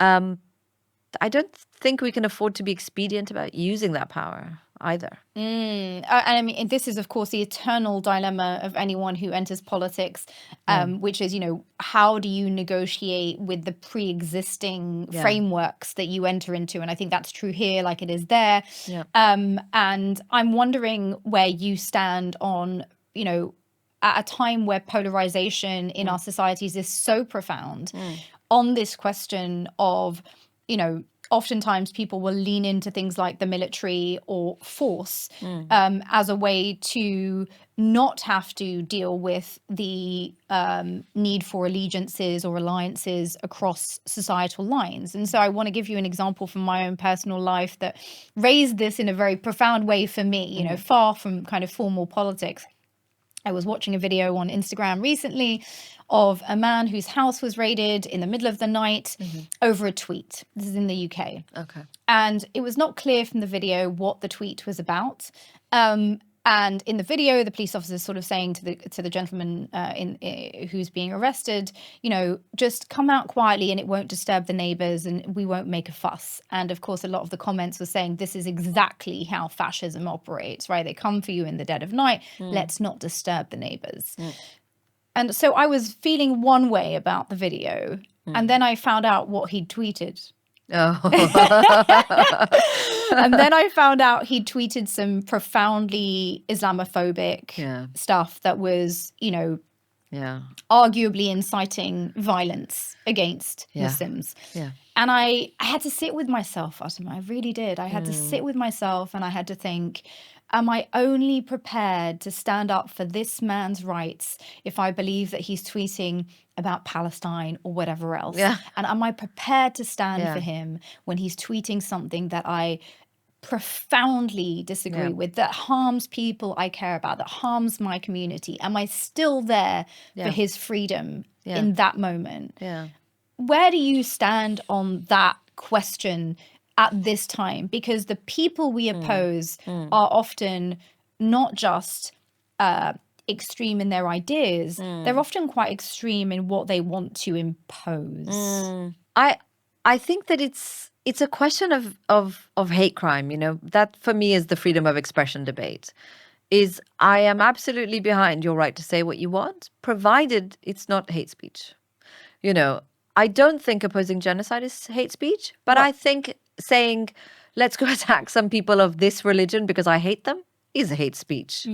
I don't think we can afford to be expedient about using that power either. And I mean, this is, of course, the eternal dilemma of anyone who enters politics, which is, how do you negotiate with the pre-existing frameworks that you enter into? And I think that's true here, like it is there. Yeah. And I'm wondering where you stand on, at a time where polarization in our societies is so profound, on this question of, oftentimes people will lean into things like the military or force as a way to not have to deal with the need for allegiances or alliances across societal lines. And so I want to give you an example from my own personal life that raised this in a very profound way for me, far from kind of formal politics. I was watching a video on Instagram recently of a man whose house was raided in the middle of the night over a tweet. This is in the UK. Okay. And it was not clear from the video what the tweet was about. And And in the video, the police officer is sort of saying to the gentleman who's being arrested, you know, just come out quietly and it won't disturb the neighbors and we won't make a fuss. And of course, a lot of the comments were saying this is exactly how fascism operates, right? They come for you in the dead of night. Let's not disturb the neighbors. And so I was feeling one way about the video. And then I found out what he'd tweeted. Oh. And then I found out he tweeted some profoundly Islamophobic stuff that was, you know, arguably inciting violence against Muslims. And I had to sit with myself, Fatima. I really did. I had to sit with myself and I had to think, am I only prepared to stand up for this man's rights if I believe that he's tweeting about Palestine or whatever else? And am I prepared to stand for him when he's tweeting something that I profoundly disagree with, that harms people I care about, that harms my community? Am I still there for his freedom in that moment? Where do you stand on that question at this time? Because the people we oppose are often not just extreme in their ideas, they're often quite extreme in what they want to impose. I think that it's a question of hate crime, you know. That for me is the freedom of expression debate. Is I am absolutely behind your right to say what you want, provided it's not hate speech. You know, I don't think opposing genocide is hate speech, but I think saying, let's go attack some people of this religion because I hate them is hate speech.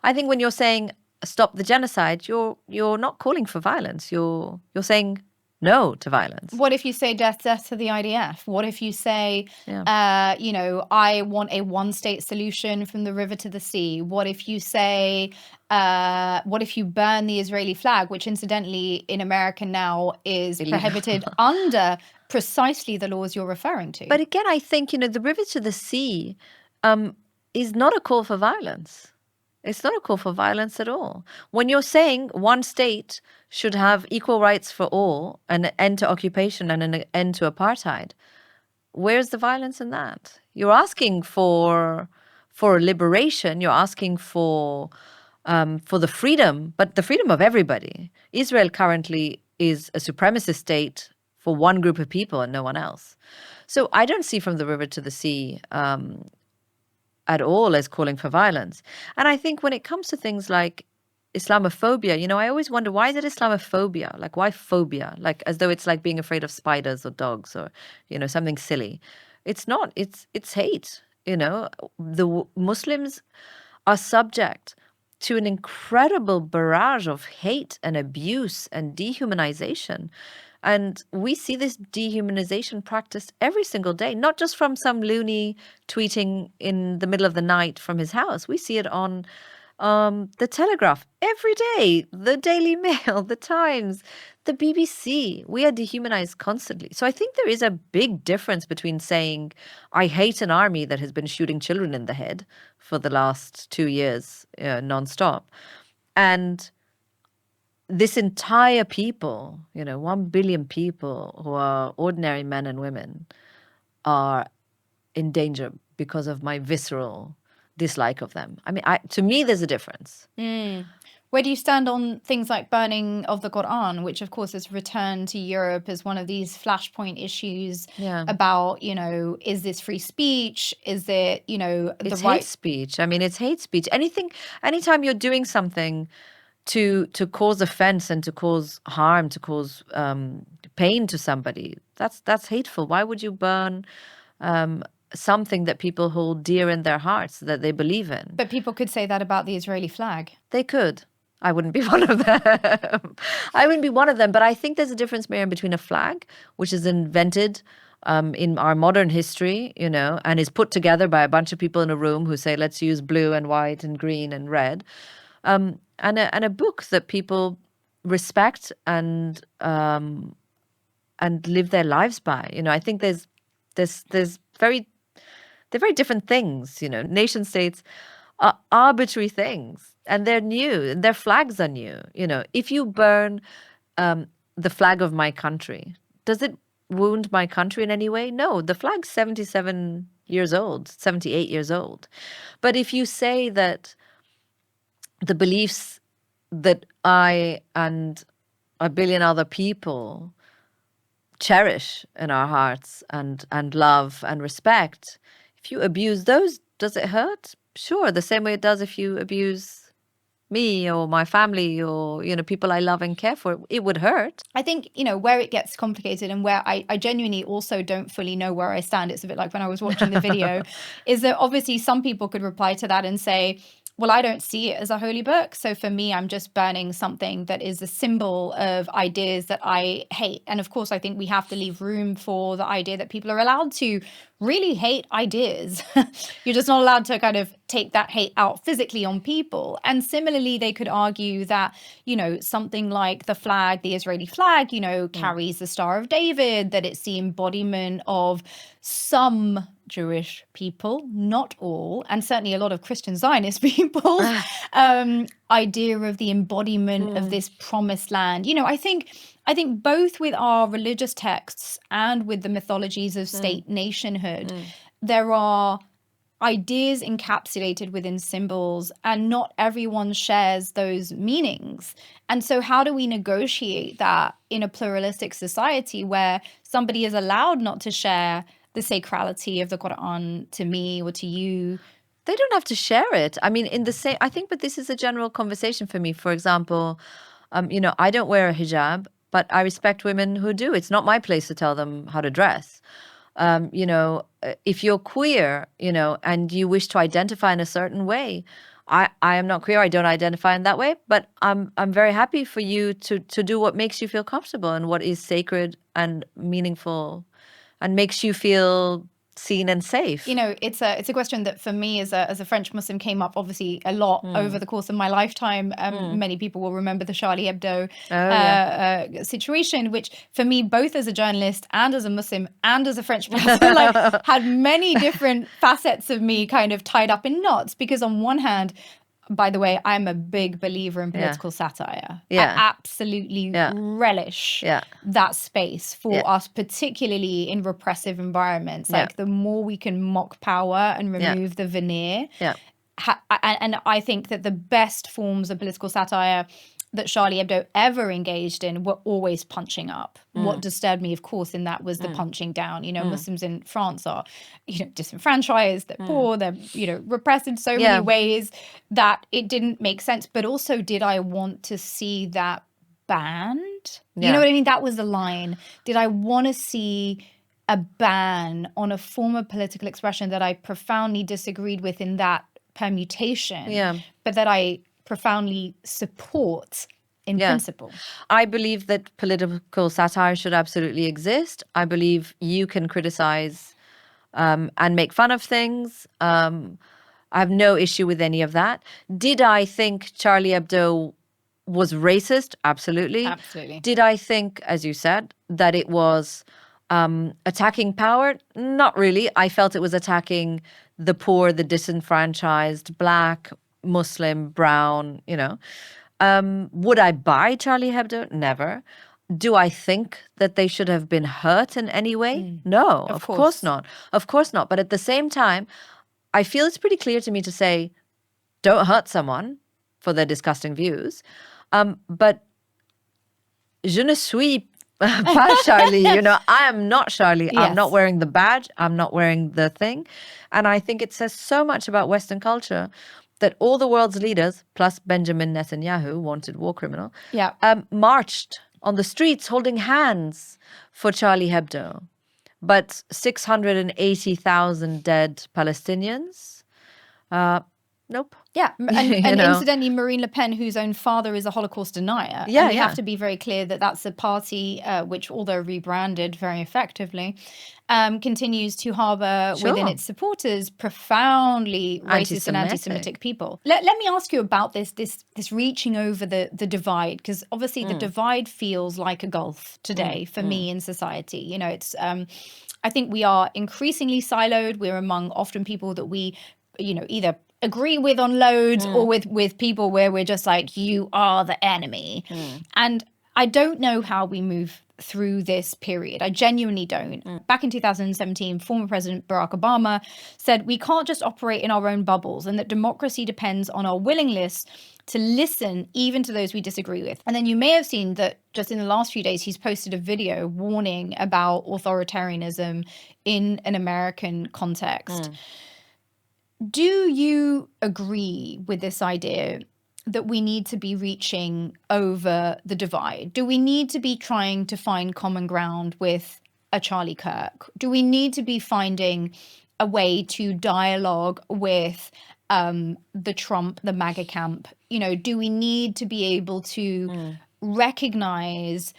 I think when you're saying stop the genocide, you're not calling for violence. You're saying no to violence. What if you say death to the IDF? What if you say, you know, I want a one-state solution from the river to the sea? What if you say, what if you burn the Israeli flag, which incidentally in America now is prohibited under precisely the laws you're referring to? But again, I think, you know, the river to the sea is not a call for violence. It's not a call for violence at all. When you're saying one state should have equal rights for all, an end to occupation and an end to apartheid, where's the violence in that? You're asking for liberation. You're asking for the freedom, but the freedom of everybody. Israel currently is a supremacist state for one group of people and no one else. So I don't see from the river to the sea at all as calling for violence. And I think when it comes to things like Islamophobia, you know, I always wonder, why is it Islamophobia? Like, why phobia? Like, as though it's like being afraid of spiders or dogs or, you know, something silly. It's not. It's hate, you know. The Muslims are subject to an incredible barrage of hate and abuse and dehumanization. And we see this dehumanization practiced every single day, not just from some loony tweeting in the middle of the night from his house. We see it on the Telegraph every day, the Daily Mail, the Times, the BBC. We are dehumanized constantly. So I think there is a big difference between saying, I hate an army that has been shooting children in the head for the last 2 years nonstop, and this entire people, you know, 1 billion people who are ordinary men and women are in danger because of my visceral dislike of them. I mean, to me, there's a difference. Where do you stand on things like burning of the Quran, which of course has returned to Europe as one of these flashpoint issues about, you know, is this free speech? Is it, you know, it's hate speech. I mean, it's hate speech. Anytime you're doing something to cause offense and to cause harm, to cause pain to somebody, that's hateful. Why would you burn something that people hold dear in their hearts, that they believe in? But people could say that about the Israeli flag. They could. I wouldn't be one of them. I wouldn't be one of them. But I think there's a difference, Myriam, between a flag, which is invented in our modern history, you know, and is put together by a bunch of people in a room who say, let's use blue and white and green and red, and a book that people respect and live their lives by. You know, I think they're very different things. You know, nation states are arbitrary things, and they're new, and their flags are new. You know, if you burn the flag of my country, does it wound my country in any way? No, the flag's 77 years old, 78 years old. But if you say that the beliefs that I and a billion other people cherish in our hearts and love and respect, if you abuse those, does it hurt? Sure, the same way it does if you abuse me or my family or, you know, people I love and care for. It would hurt. I think, you know, where it gets complicated and where I genuinely also don't fully know where I stand, it's a bit like when I was watching the video, is that obviously some people could reply to that and say, well, I don't see it as a holy book. So for me, I'm just burning something that is a symbol of ideas that I hate. And of course, I think we have to leave room for the idea that people are allowed to really hate ideas. You're just not allowed to kind of take that hate out physically on people. And similarly, they could argue that, you know, something like the flag, the Israeli flag, you know, carries the Star of David, that it's the embodiment of some Jewish people, not all, and certainly a lot of Christian Zionist people's idea of the embodiment of this promised land. You know, I think both with our religious texts and with the mythologies of state nationhood, there are ideas encapsulated within symbols, and not everyone shares those meanings. And so how do we negotiate that in a pluralistic society where somebody is allowed not to share the sacrality of the Quran to me or to you? They don't have to share it. I mean, in the same, I think, but this is a general conversation for me. For example, you know, I don't wear a hijab, but I respect women who do. It's not my place to tell them how to dress. You know, if you're queer, you know, and you wish to identify in a certain way, I am not queer. I don't identify in that way, but I'm very happy for you to do what makes you feel comfortable and what is sacred and meaningful and makes you feel seen and safe. You know, it's a question that for me as a French Muslim came up obviously a lot over the course of my lifetime. Many people will remember the Charlie Hebdo situation, which for me, both as a journalist and as a Muslim and as a French person, like had many different facets of me kind of tied up in knots. Because on one hand, by the way, I'm a big believer in political satire. I absolutely relish that space for us, particularly in repressive environments. Like the more we can mock power and remove the veneer. And I think that the best forms of political satire that Charlie Hebdo ever engaged in were always punching up. What disturbed me, of course, in that was the punching down. You know, Muslims in France are, you know, disenfranchised, they're poor, they're, you know, repressed in so many ways that it didn't make sense. But also, did I want to see that banned? You know what I mean? That was the line. Did I want to see a ban on a form of political expression that I profoundly disagreed with in that permutation, but that I profoundly support in principle? I believe that political satire should absolutely exist. I believe you can criticize and make fun of things. I have no issue with any of that. Did I think Charlie Hebdo was racist? Absolutely. Absolutely. Did I think, as you said, that it was attacking power? Not really. I felt it was attacking the poor, the disenfranchised, Black, Muslim, brown, you know. Would I buy Charlie Hebdo? Never. Do I think that they should have been hurt in any way? No, of course not. Of course not. But at the same time, I feel it's pretty clear to me to say, don't hurt someone for their disgusting views. But je ne suis pas Charlie, you know, I am not Charlie. I'm not wearing the badge. I'm not wearing the thing. And I think it says so much about Western culture that all the world's leaders, plus Benjamin Netanyahu, wanted war criminal, marched on the streets holding hands for Charlie Hebdo. But 680,000 dead Palestinians? Nope. Yeah, and incidentally, Marine Le Pen, whose own father is a Holocaust denier. And we have to be very clear that that's a party which, although rebranded very effectively, continues to harbor within its supporters profoundly racist and anti-Semitic people. Let me ask you about this reaching over the divide, because obviously the divide feels like a gulf today for me in society. You know, it's I think we are increasingly siloed. We're among often people that we, you know, either agree with on loads or with people where we're just like, you are the enemy. And I don't know how we move through this period. I genuinely don't. Back in 2017, former President Barack Obama said we can't just operate in our own bubbles and that democracy depends on our willingness to listen even to those we disagree with. And then you may have seen that just in the last few days, he's posted a video warning about authoritarianism in an American context. Do you agree with this idea that we need to be reaching over the divide? Do we need to be trying to find common ground with a Charlie Kirk? Do we need to be finding a way to dialogue with the Trump, the MAGA camp? You know, do we need to be able to recognize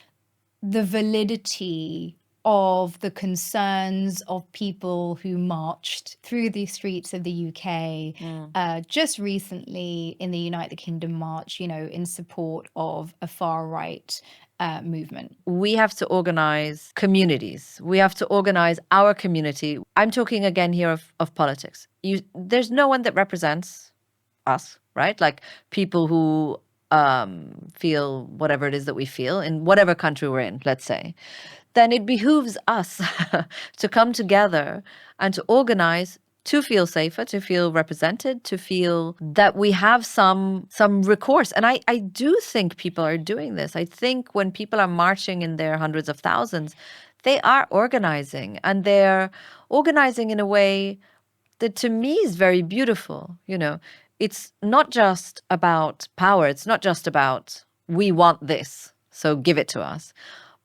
the validity of the concerns of people who marched through the streets of the UK just recently in the United Kingdom march, you know, in support of a far right movement? We have to organize communities. We have to organize our community. I'm talking again here of politics. There's no one that represents us, right? Like people who feel whatever it is that we feel in whatever country we're in, let's say. Then it behooves us to come together and to organize to feel safer, to feel represented, to feel that we have some recourse. And I do think people are doing this. I think when people are marching in their hundreds of thousands, they are organizing, and they're organizing in a way that to me is very beautiful. You know, it's not just about power. It's not just about we want this, so give it to us.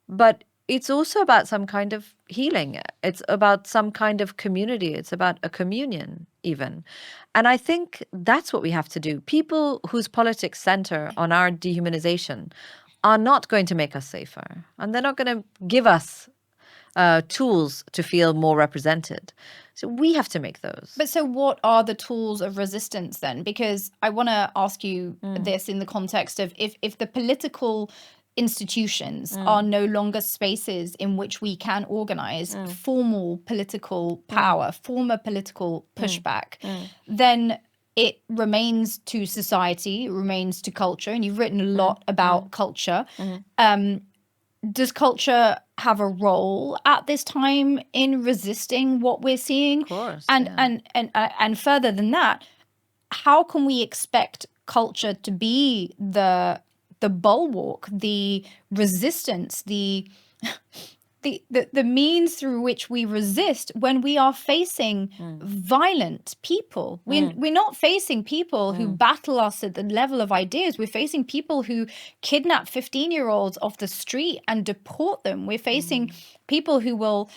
But it's also about some kind of healing. It's about some kind of community. It's about a communion, even. And I think that's what we have to do. People whose politics center on our dehumanization are not going to make us safer. And they're not going to give us tools to feel more represented. So we have to make those. But so what are the tools of resistance then? Because I want to ask you this in the context of if the political institutions are no longer spaces in which we can organize formal political power, former political pushback, then it remains to society, it remains to culture. And you've written a lot about culture. Does culture have a role at this time in resisting what we're seeing? Of course. And further than that, how can we expect culture to be the bulwark, the resistance, the means through which we resist when we are facing violent people? We're not facing people who battle us at the level of ideas. We're facing people who kidnap 15-year-olds off the street and deport them. We're facing people who will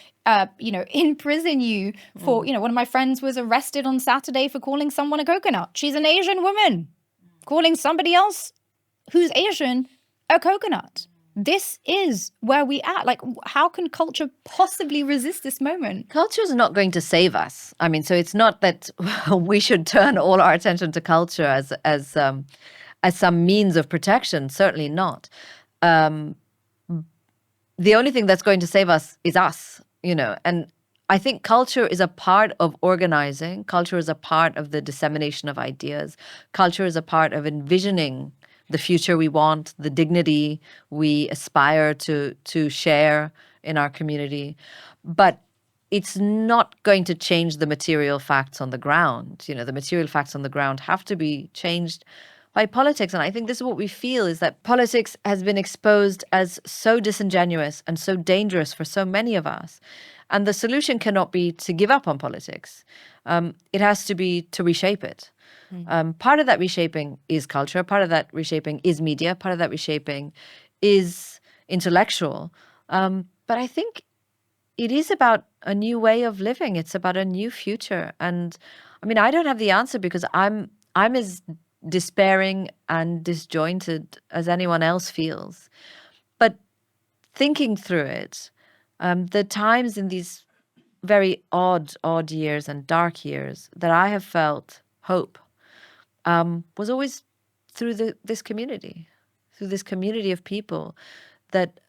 imprison you for, one of my friends was arrested on Saturday for calling someone a coconut. She's an Asian woman calling somebody else who's Asian a coconut. This is where we at. Like, how can culture possibly resist this moment? Culture is not going to save us. I mean, so it's not that we should turn all our attention to culture as some means of protection. Certainly not. The only thing that's going to save us is us, And I think culture is a part of organizing. Culture is a part of the dissemination of ideas. Culture is a part of envisioning the future we want, the dignity we aspire to share in our community. But it's not going to change the material facts on the ground. The material facts on the ground have to be changed by politics. And I think this is what we feel, is that politics has been exposed as so disingenuous and so dangerous for so many of us. And the solution cannot be to give up on politics. It has to be to reshape it. Part of that reshaping is culture. Part of that reshaping is media. Part of that reshaping is intellectual. But I think it is about a new way of living. It's about a new future. And I mean, I don't have the answer because I'm as despairing and disjointed as anyone else feels. But thinking through it, the times in these very odd years and dark years that I have felt hope was always through this community of people that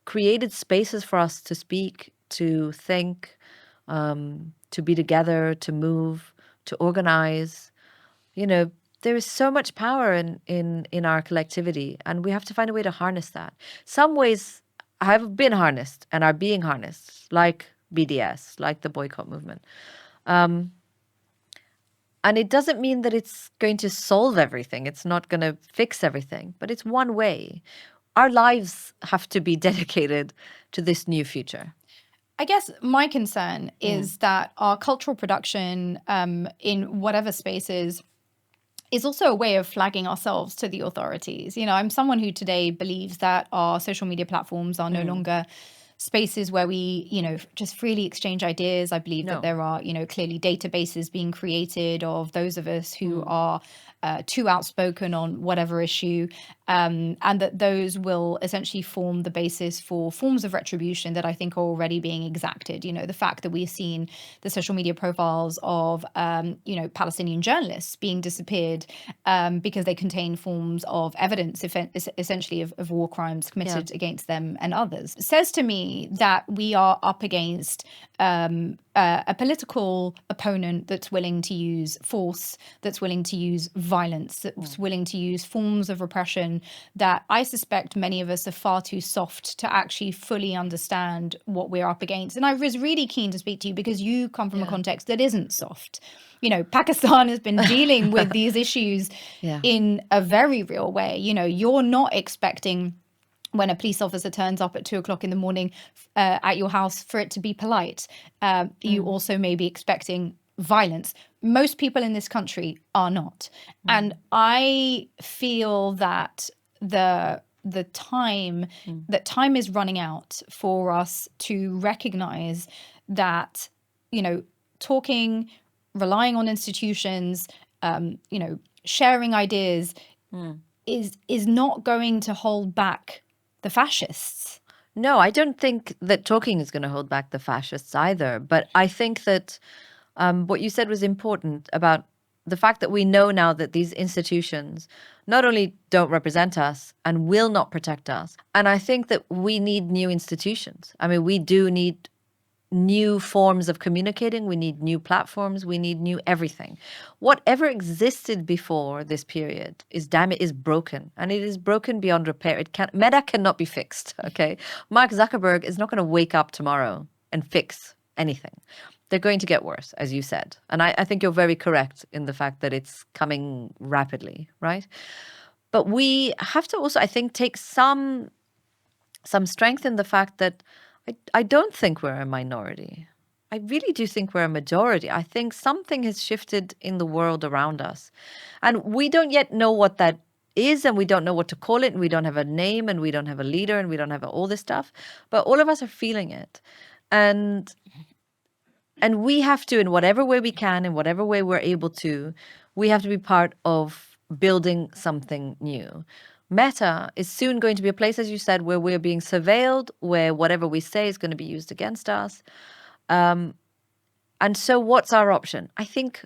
created spaces for us to speak, to think, to be together, to move, to organize. there is so much power in our collectivity, and we have to find a way to harness that. Some ways have been harnessed and are being harnessed, like BDS, like the boycott movement. And it doesn't mean that it's going to solve everything. It's not going to fix everything, but it's one way. Our lives have to be dedicated to this new future. I guess my concern is that our cultural production in whatever spaces is also a way of flagging ourselves to the authorities. You know, I'm someone who today believes that our social media platforms are no longer spaces where we, you know, just freely exchange ideas. I believe that there are, you know, clearly databases being created of those of us who are too outspoken on whatever issue, and that those will essentially form the basis for forms of retribution that I think are already being exacted. You know, the fact that we've seen the social media profiles of, you know, Palestinian journalists being disappeared because they contain forms of evidence, essentially, of war crimes committed against them and others, says to me that we are up against a political opponent that's willing to use force, that's willing to use violence, that's willing to use forms of repression that I suspect many of us are far too soft to actually fully understand what we're up against. And I was really keen to speak to you because you come from a context that isn't soft. You know, Pakistan has been dealing with these issues in a very real way. You know, you're not expecting when a police officer turns up at 2:00 in the morning at your house for it to be polite. You also may be expecting violence. Most people in this country are not. And I feel that the time is running out for us to recognize that, you know, talking, relying on institutions, you know, sharing ideas is not going to hold back the fascists. No, I don't think that talking is going to hold back the fascists either. But I think that what you said was important about the fact that we know now that these institutions not only don't represent us and will not protect us, and I think that we need new institutions. I mean, we do need new forms of communicating. We need new platforms. We need new everything. Whatever existed before this period is broken, and it is broken beyond repair. Meta cannot be fixed. Okay, Mark Zuckerberg is not going to wake up tomorrow and fix anything. They're going to get worse, as you said, and I think you're very correct in the fact that it's coming rapidly, right? But we have to also, I think, take some strength in the fact that I don't think we're a minority. I really do think we're a majority. I think something has shifted in the world around us. And we don't yet know what that is, and we don't know what to call it, and we don't have a name, and we don't have a leader, and we don't have all this stuff. But all of us are feeling it. And we have to, in whatever way we can, in whatever way we're able to, we have to be part of building something new. Meta is soon going to be a place, as you said, where we're being surveilled, where whatever we say is going to be used against us. And so what's our option? I think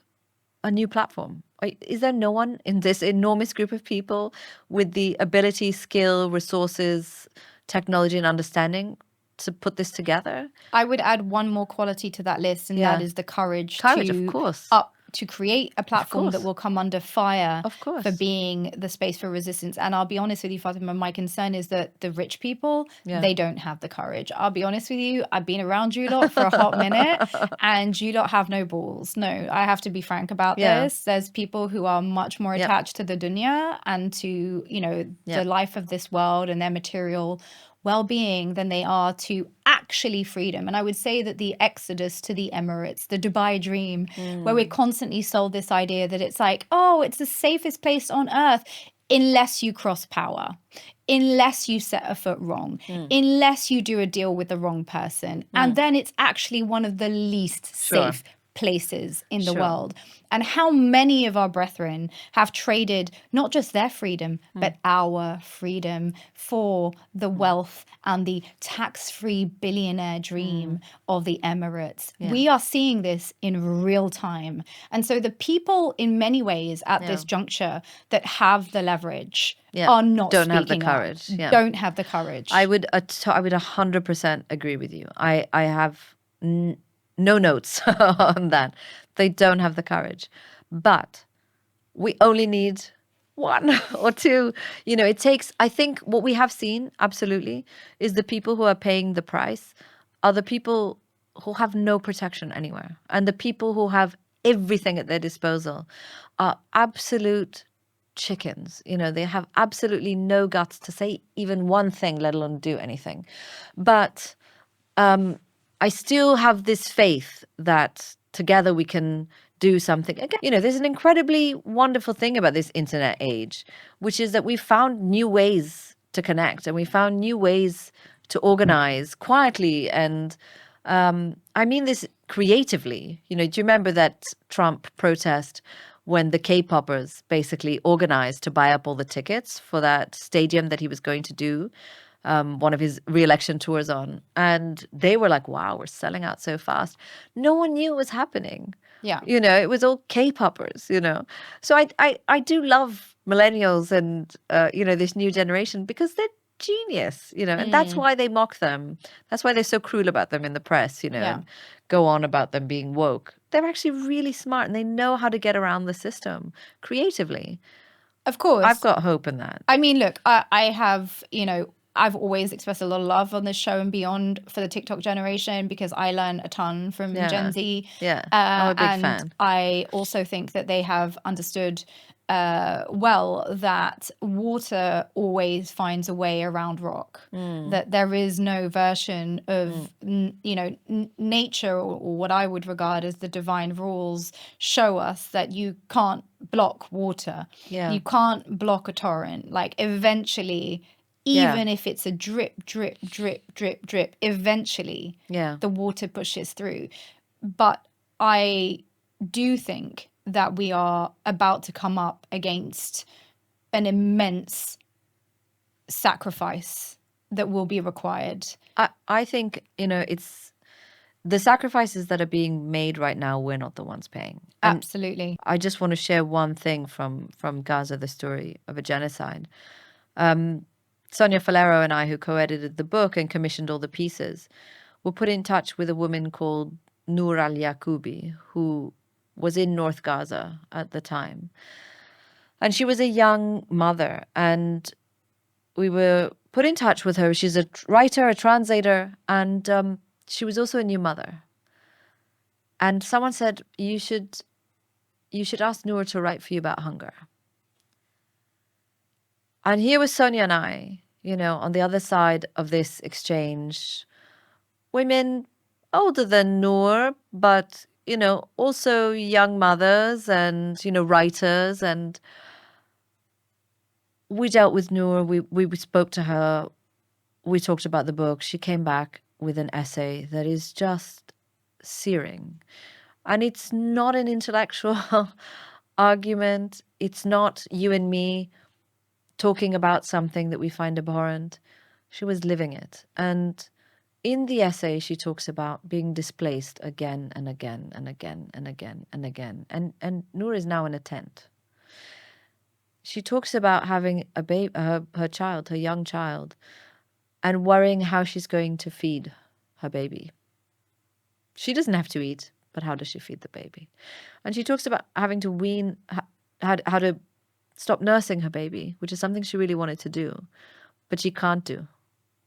a new platform. Is there no one in this enormous group of people with the ability, skill, resources, technology, and understanding to put this together? I would add one more quality to that list, and that is the courage of course. To create a platform that will come under fire for being the space for resistance. And I'll be honest with you, Fatima, my concern is that the rich people, they don't have the courage. I'll be honest with you, I've been around you lot for a hot minute, and you lot have no balls. No, I have to be frank about this. There's people who are much more attached to the dunya and to, you know, the life of this world and their material well-being than they are to actually freedom. And I would say that the exodus to the Emirates, the Dubai dream, where we're constantly sold this idea that it's like, oh, it's the safest place on earth, unless you cross power, unless you set a foot wrong, unless you do a deal with the wrong person. And then it's actually one of the least safe places in the world. And how many of our brethren have traded not just their freedom, but our freedom for the wealth and the tax-free billionaire dream of the Emirates. We are seeing this in real time. And so the people in many ways at this juncture that have the leverage are not don't have the speaking courage. up, don't have the courage. I would 100% agree with you. I have no notes on that. They don't have the courage. But we only need one or two. It takes, I think what we have seen absolutely is the people who are paying the price are the people who have no protection anywhere. And the people who have everything at their disposal are absolute chickens. They have absolutely no guts to say even one thing, let alone do anything. But I still have this faith that together we can do something. Again, there's an incredibly wonderful thing about this internet age, which is that we found new ways to connect and we found new ways to organize quietly. And I mean this creatively. Do you remember that Trump protest when the K-poppers basically organized to buy up all the tickets for that stadium that he was going to do one of his re-election tours on? And they were like, wow, we're selling out so fast. No one knew it was happening. Yeah. It was all K-poppers, So I do love millennials and, this new generation because they're genius, and that's why they mock them. That's why they're so cruel about them in the press, and go on about them being woke. They're actually really smart and they know how to get around the system creatively. Of course. I've got hope in that. I mean, look, I have, I've always expressed a lot of love on this show and beyond for the TikTok generation because I learn a ton from Gen Z. Yeah, I'm a big and fan. I also think that they have understood well that water always finds a way around rock. That there is no version of nature or what I would regard as the divine rules show us that you can't block water. Yeah. You can't block a torrent. Like eventually, even if it's a drip, drip, drip, drip, drip, eventually the water pushes through. But I do think that we are about to come up against an immense sacrifice that will be required. I think, it's the sacrifices that are being made right now, we're not the ones paying. And absolutely. I just want to share one thing from Gaza, the story of a genocide. Sonia Falero and I, who co-edited the book and commissioned all the pieces, were put in touch with a woman called Noor al-Yaqoubi, who was in North Gaza at the time. And she was a young mother, and we were put in touch with her. She's a writer, a translator, and she was also a new mother. And someone said, you should ask Noor to write for you about hunger. And here was Sonia and I, on the other side of this exchange, women older than Noor, but, also young mothers and, writers. And we dealt with Noor. We spoke to her. We talked about the book. She came back with an essay that is just searing. And it's not an intellectual argument. It's not you and me talking about something that we find abhorrent. She was living it. And in the essay, she talks about being displaced again and again and again and again and again. And Noor is now in a tent. She talks about having a baby, her child, her young child, and worrying how she's going to feed her baby. She doesn't have to eat, but how does she feed the baby? And she talks about having to wean, how to stop nursing her baby, which is something she really wanted to do, but she can't do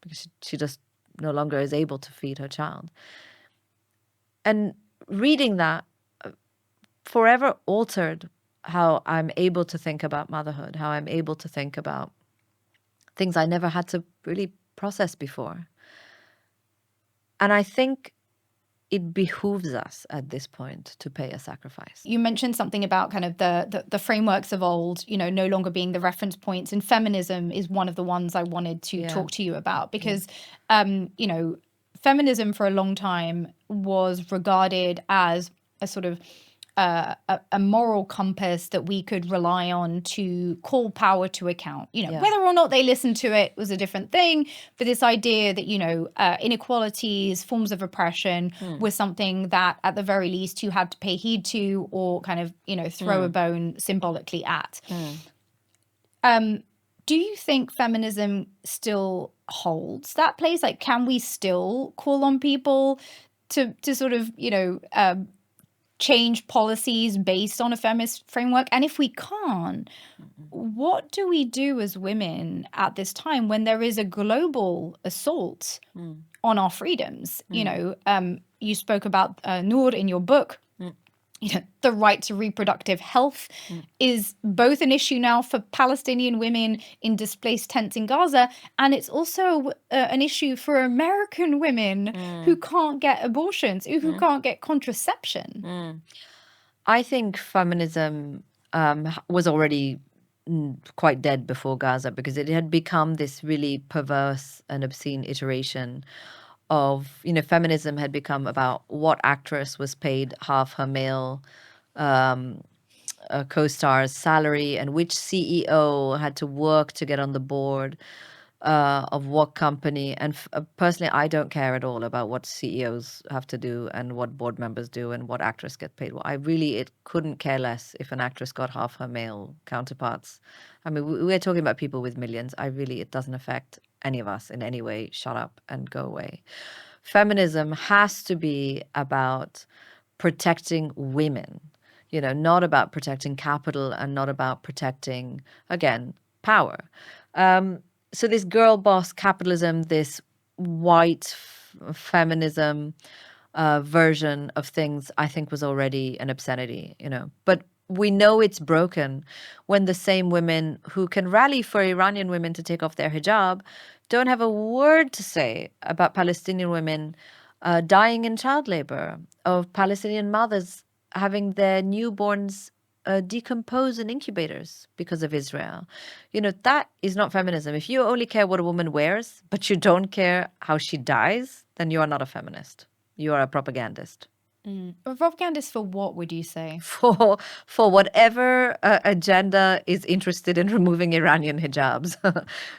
because she just no longer is able to feed her child. And reading that forever altered how I'm able to think about motherhood, how I'm able to think about things I never had to really process before. And I think it behooves us at this point to pay a sacrifice. You mentioned something about kind of the frameworks of old, no longer being the reference points, and feminism is one of the ones I wanted to talk to you about because, feminism for a long time was regarded as a sort of a moral compass that we could rely on to call power to account. Whether or not they listened to it was a different thing, but this idea that, inequalities, forms of oppression was something that at the very least you had to pay heed to or kind of, throw a bone symbolically at. Do you think feminism still holds that place? Like, can we still call on people to sort of, change policies based on a feminist framework? And if we can't, what do we do as women at this time when there is a global assault on our freedoms? You know, you spoke about Noor in your book. You know, the right to reproductive health is both an issue now for Palestinian women in displaced tents in Gaza, and it's also an issue for American women who can't get abortions, who can't get contraception. I think feminism was already quite dead before Gaza because it had become this really perverse and obscene iteration of, you know, feminism had become about what actress was paid half her male co-star's salary and which CEO had to work to get on the board of what company. And personally, I don't care at all about what CEOs have to do and what board members do and what actors get paid. Well, it couldn't care less if an actress got half her male counterparts. I mean, we're talking about people with millions. It doesn't affect any of us in any way. Shut up and go away. Feminism has to be about protecting women, you know, not about protecting capital and not about protecting, again, power. So this girl boss capitalism, this white feminism version of things, I think was already an obscenity, you know. But we know it's broken when the same women who can rally for Iranian women to take off their hijab don't have a word to say about Palestinian women dying in child labor, of Palestinian mothers having their newborns decompose in incubators because of Israel. You know, that is not feminism. If you only care what a woman wears, but you don't care how she dies, then you are not a feminist. You are a propagandist. A propagandist for what, would you say? For whatever agenda is interested in removing Iranian hijabs.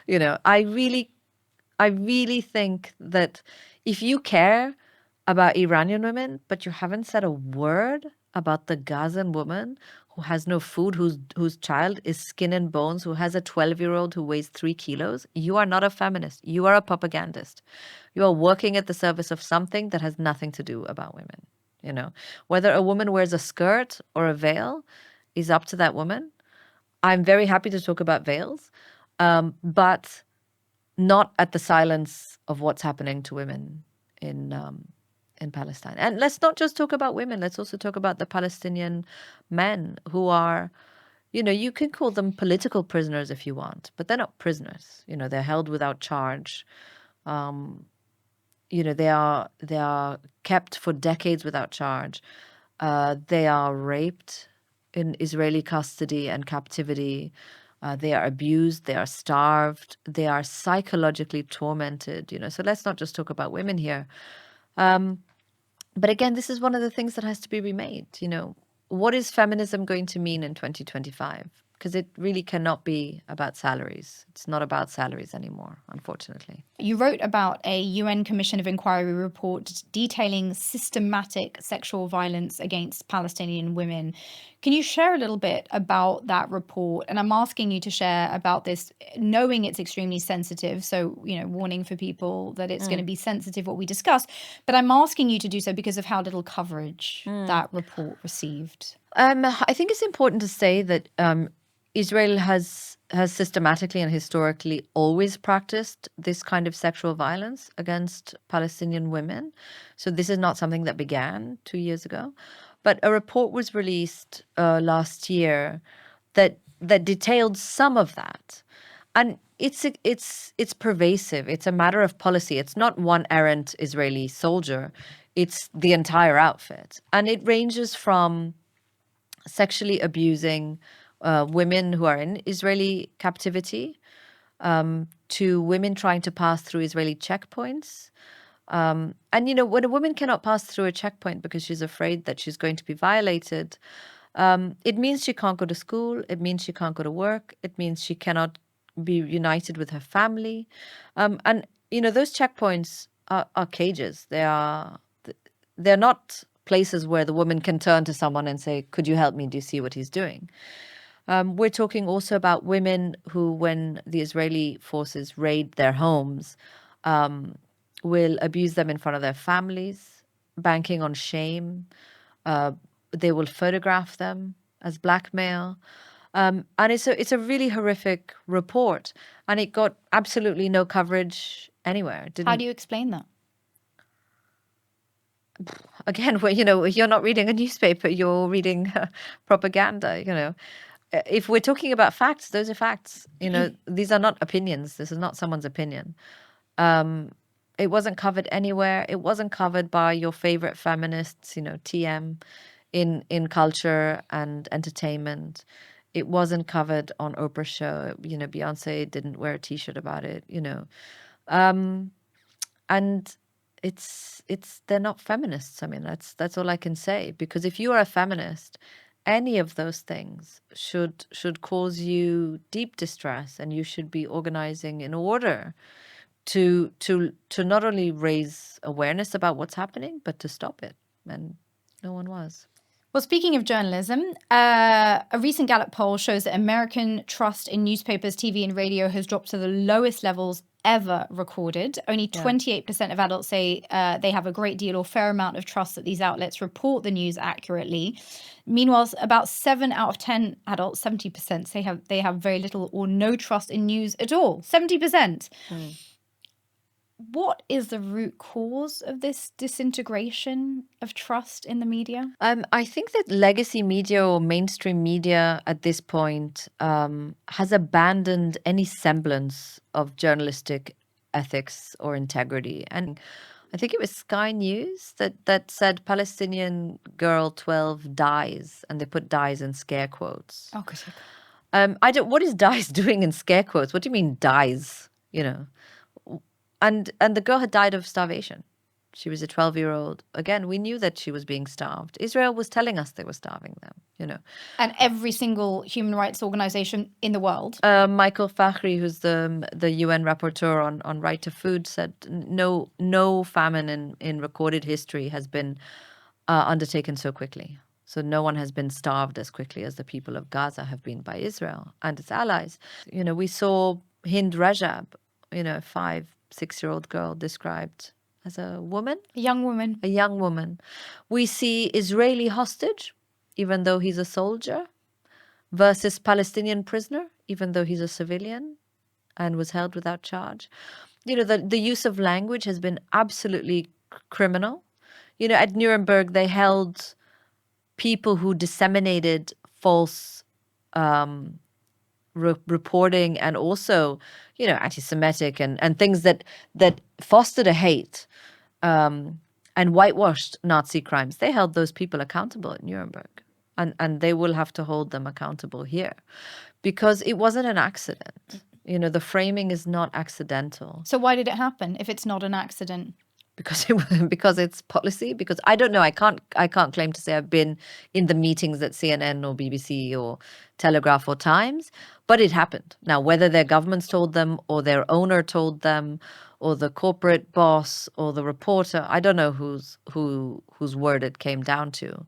You know, I really think that if you care about Iranian women, but you haven't said a word about the Gazan woman who has no food, whose child is skin and bones, who has a 12-year-old who weighs 3 kilos, you are not a feminist. You are a propagandist. You are working at the service of something that has nothing to do about women. You know, whether a woman wears a skirt or a veil is up to that woman. I'm very happy to talk about veils, but not at the silence of what's happening to women in Palestine. And let's not just talk about women. Let's also talk about the Palestinian men who are, you know, you can call them political prisoners if you want, but they're not prisoners. You know, they're held without charge. You know, they are kept for decades without charge. They are raped in Israeli custody and captivity. They are abused. They are starved. They are psychologically tormented. You know, so let's not just talk about women here. But again, this is one of the things that has to be remade. You know, what is feminism going to mean in 2025? Because it really cannot be about salaries. It's not about salaries anymore, unfortunately. You wrote about a UN Commission of Inquiry report detailing systematic sexual violence against Palestinian women. Can you share a little bit about that report? And I'm asking you to share about this, knowing it's extremely sensitive. So, you know, warning for people that it's going to be sensitive what we discuss. But I'm asking you to do so because of how little coverage that report received. I think it's important to say that Israel has systematically and historically always practiced this kind of sexual violence against Palestinian women. So this is not something that began 2 years ago. But a report was released last year that detailed some of that. And it's pervasive. It's a matter of policy. It's not one errant Israeli soldier. It's the entire outfit. And it ranges from sexually abusing women who are in Israeli captivity, to women trying to pass through Israeli checkpoints. And, you know, when a woman cannot pass through a checkpoint because she's afraid that she's going to be violated, it means she can't go to school. It means she can't go to work. It means she cannot be united with her family. And, you know, those checkpoints are cages. They're not places where the woman can turn to someone and say, could you help me? Do you see what he's doing? We're talking also about women who, when the Israeli forces raid their homes, will abuse them in front of their families, banking on shame, They will photograph them as blackmail. And it's a really horrific report, and it got absolutely no coverage anywhere. It How didn't. do you explain that? Again, where you're not reading a newspaper, you're reading propaganda. If we're talking about facts, those are facts. These are not opinions. This is not someone's opinion. It wasn't covered anywhere. It wasn't covered by your favorite feminists, TM, in culture and entertainment. It wasn't covered on Oprah's show. Beyonce didn't wear a T-shirt about it. And they're not feminists. I mean, that's all I can say. Because if you are a feminist, any of those things should cause you deep distress, and you should be organizing in order to not only raise awareness about what's happening, but to stop it. And no one was. Well, speaking of journalism, a recent Gallup poll shows that American trust in newspapers, TV, and radio has dropped to the lowest levels ever recorded. Only 28% of adults say they have a great deal or fair amount of trust that these outlets report the news accurately. Meanwhile, about 7 out of 10 adults, 70%, say they have very little or no trust in news at all. 70%. What is the root cause of this disintegration of trust in the media? I think that legacy media or mainstream media at this point has abandoned any semblance of journalistic ethics or integrity. And I think it was Sky News that said Palestinian girl 12 dies, and they put dies in scare quotes. Oh, good. What is dies doing in scare quotes? What do you mean dies? And the girl had died of starvation. She was a 12-year-old. Again, we knew that she was being starved. Israel was telling us they were starving them, And every single human rights organization in the world. Michael Fakhri, who's the UN rapporteur on right to food, said no famine in recorded history has been undertaken so quickly. So no one has been starved as quickly as the people of Gaza have been by Israel and its allies. We saw Hind Rajab, 5-6-year-old girl, described as a woman. A young woman. A young woman. We see Israeli hostage, even though he's a soldier, versus Palestinian prisoner, even though he's a civilian and was held without charge. The use of language has been absolutely criminal. At Nuremberg, they held people who disseminated false reporting and also, anti-Semitic and things that fostered a hate and whitewashed Nazi crimes. They held those people accountable at Nuremberg, and they will have to hold them accountable here, because it wasn't an accident. The framing is not accidental. So why did it happen if it's not an accident? Because it's policy. Because I don't know. I can't claim to say I've been in the meetings at CNN or BBC or Telegraph or Times, but it happened. Now, whether their governments told them or their owner told them or the corporate boss or the reporter, I don't know whose word it came down to,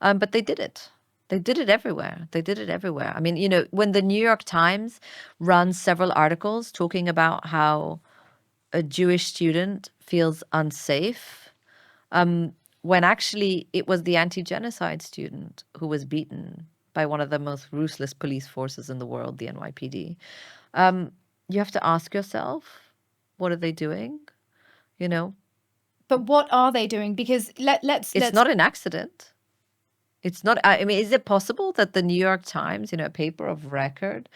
but they did it. They did it everywhere. They did it everywhere. I mean, when the New York Times runs several articles talking about how a Jewish student feels unsafe, when actually it was the anti-genocide student who was beaten by one of the most ruthless police forces in the world, the NYPD. You have to ask yourself, what are they doing? But what are they doing? Because let's not an accident. It's not. I mean, is it possible that the New York Times, a paper of record,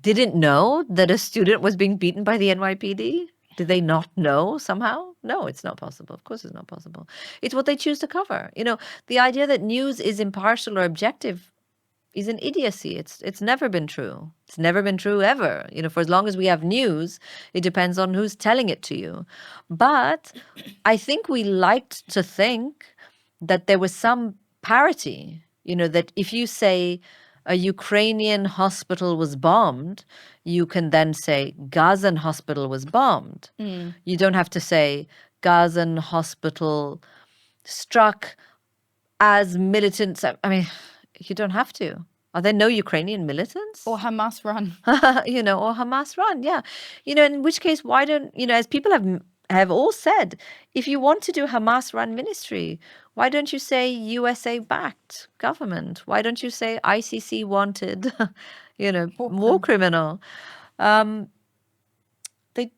didn't know that a student was being beaten by the NYPD? Did they not know somehow? No, it's not possible. Of course it's not possible. It's what they choose to cover. The idea that news is impartial or objective is an idiocy. It's never been true. It's never been true ever. For as long as we have news, it depends on who's telling it to you. But I think we liked to think that there was some parity, that if you say a Ukrainian hospital was bombed, you can then say Gazan hospital was bombed. You don't have to say Gazan hospital struck as militants. I mean, you don't have to. Are there no Ukrainian militants? Or Hamas run. Or Hamas run, yeah. In which case, why don't, as people have have all said, if you want to do Hamas-run ministry, why don't you say USA-backed government? Why don't you say ICC wanted, war criminal? They,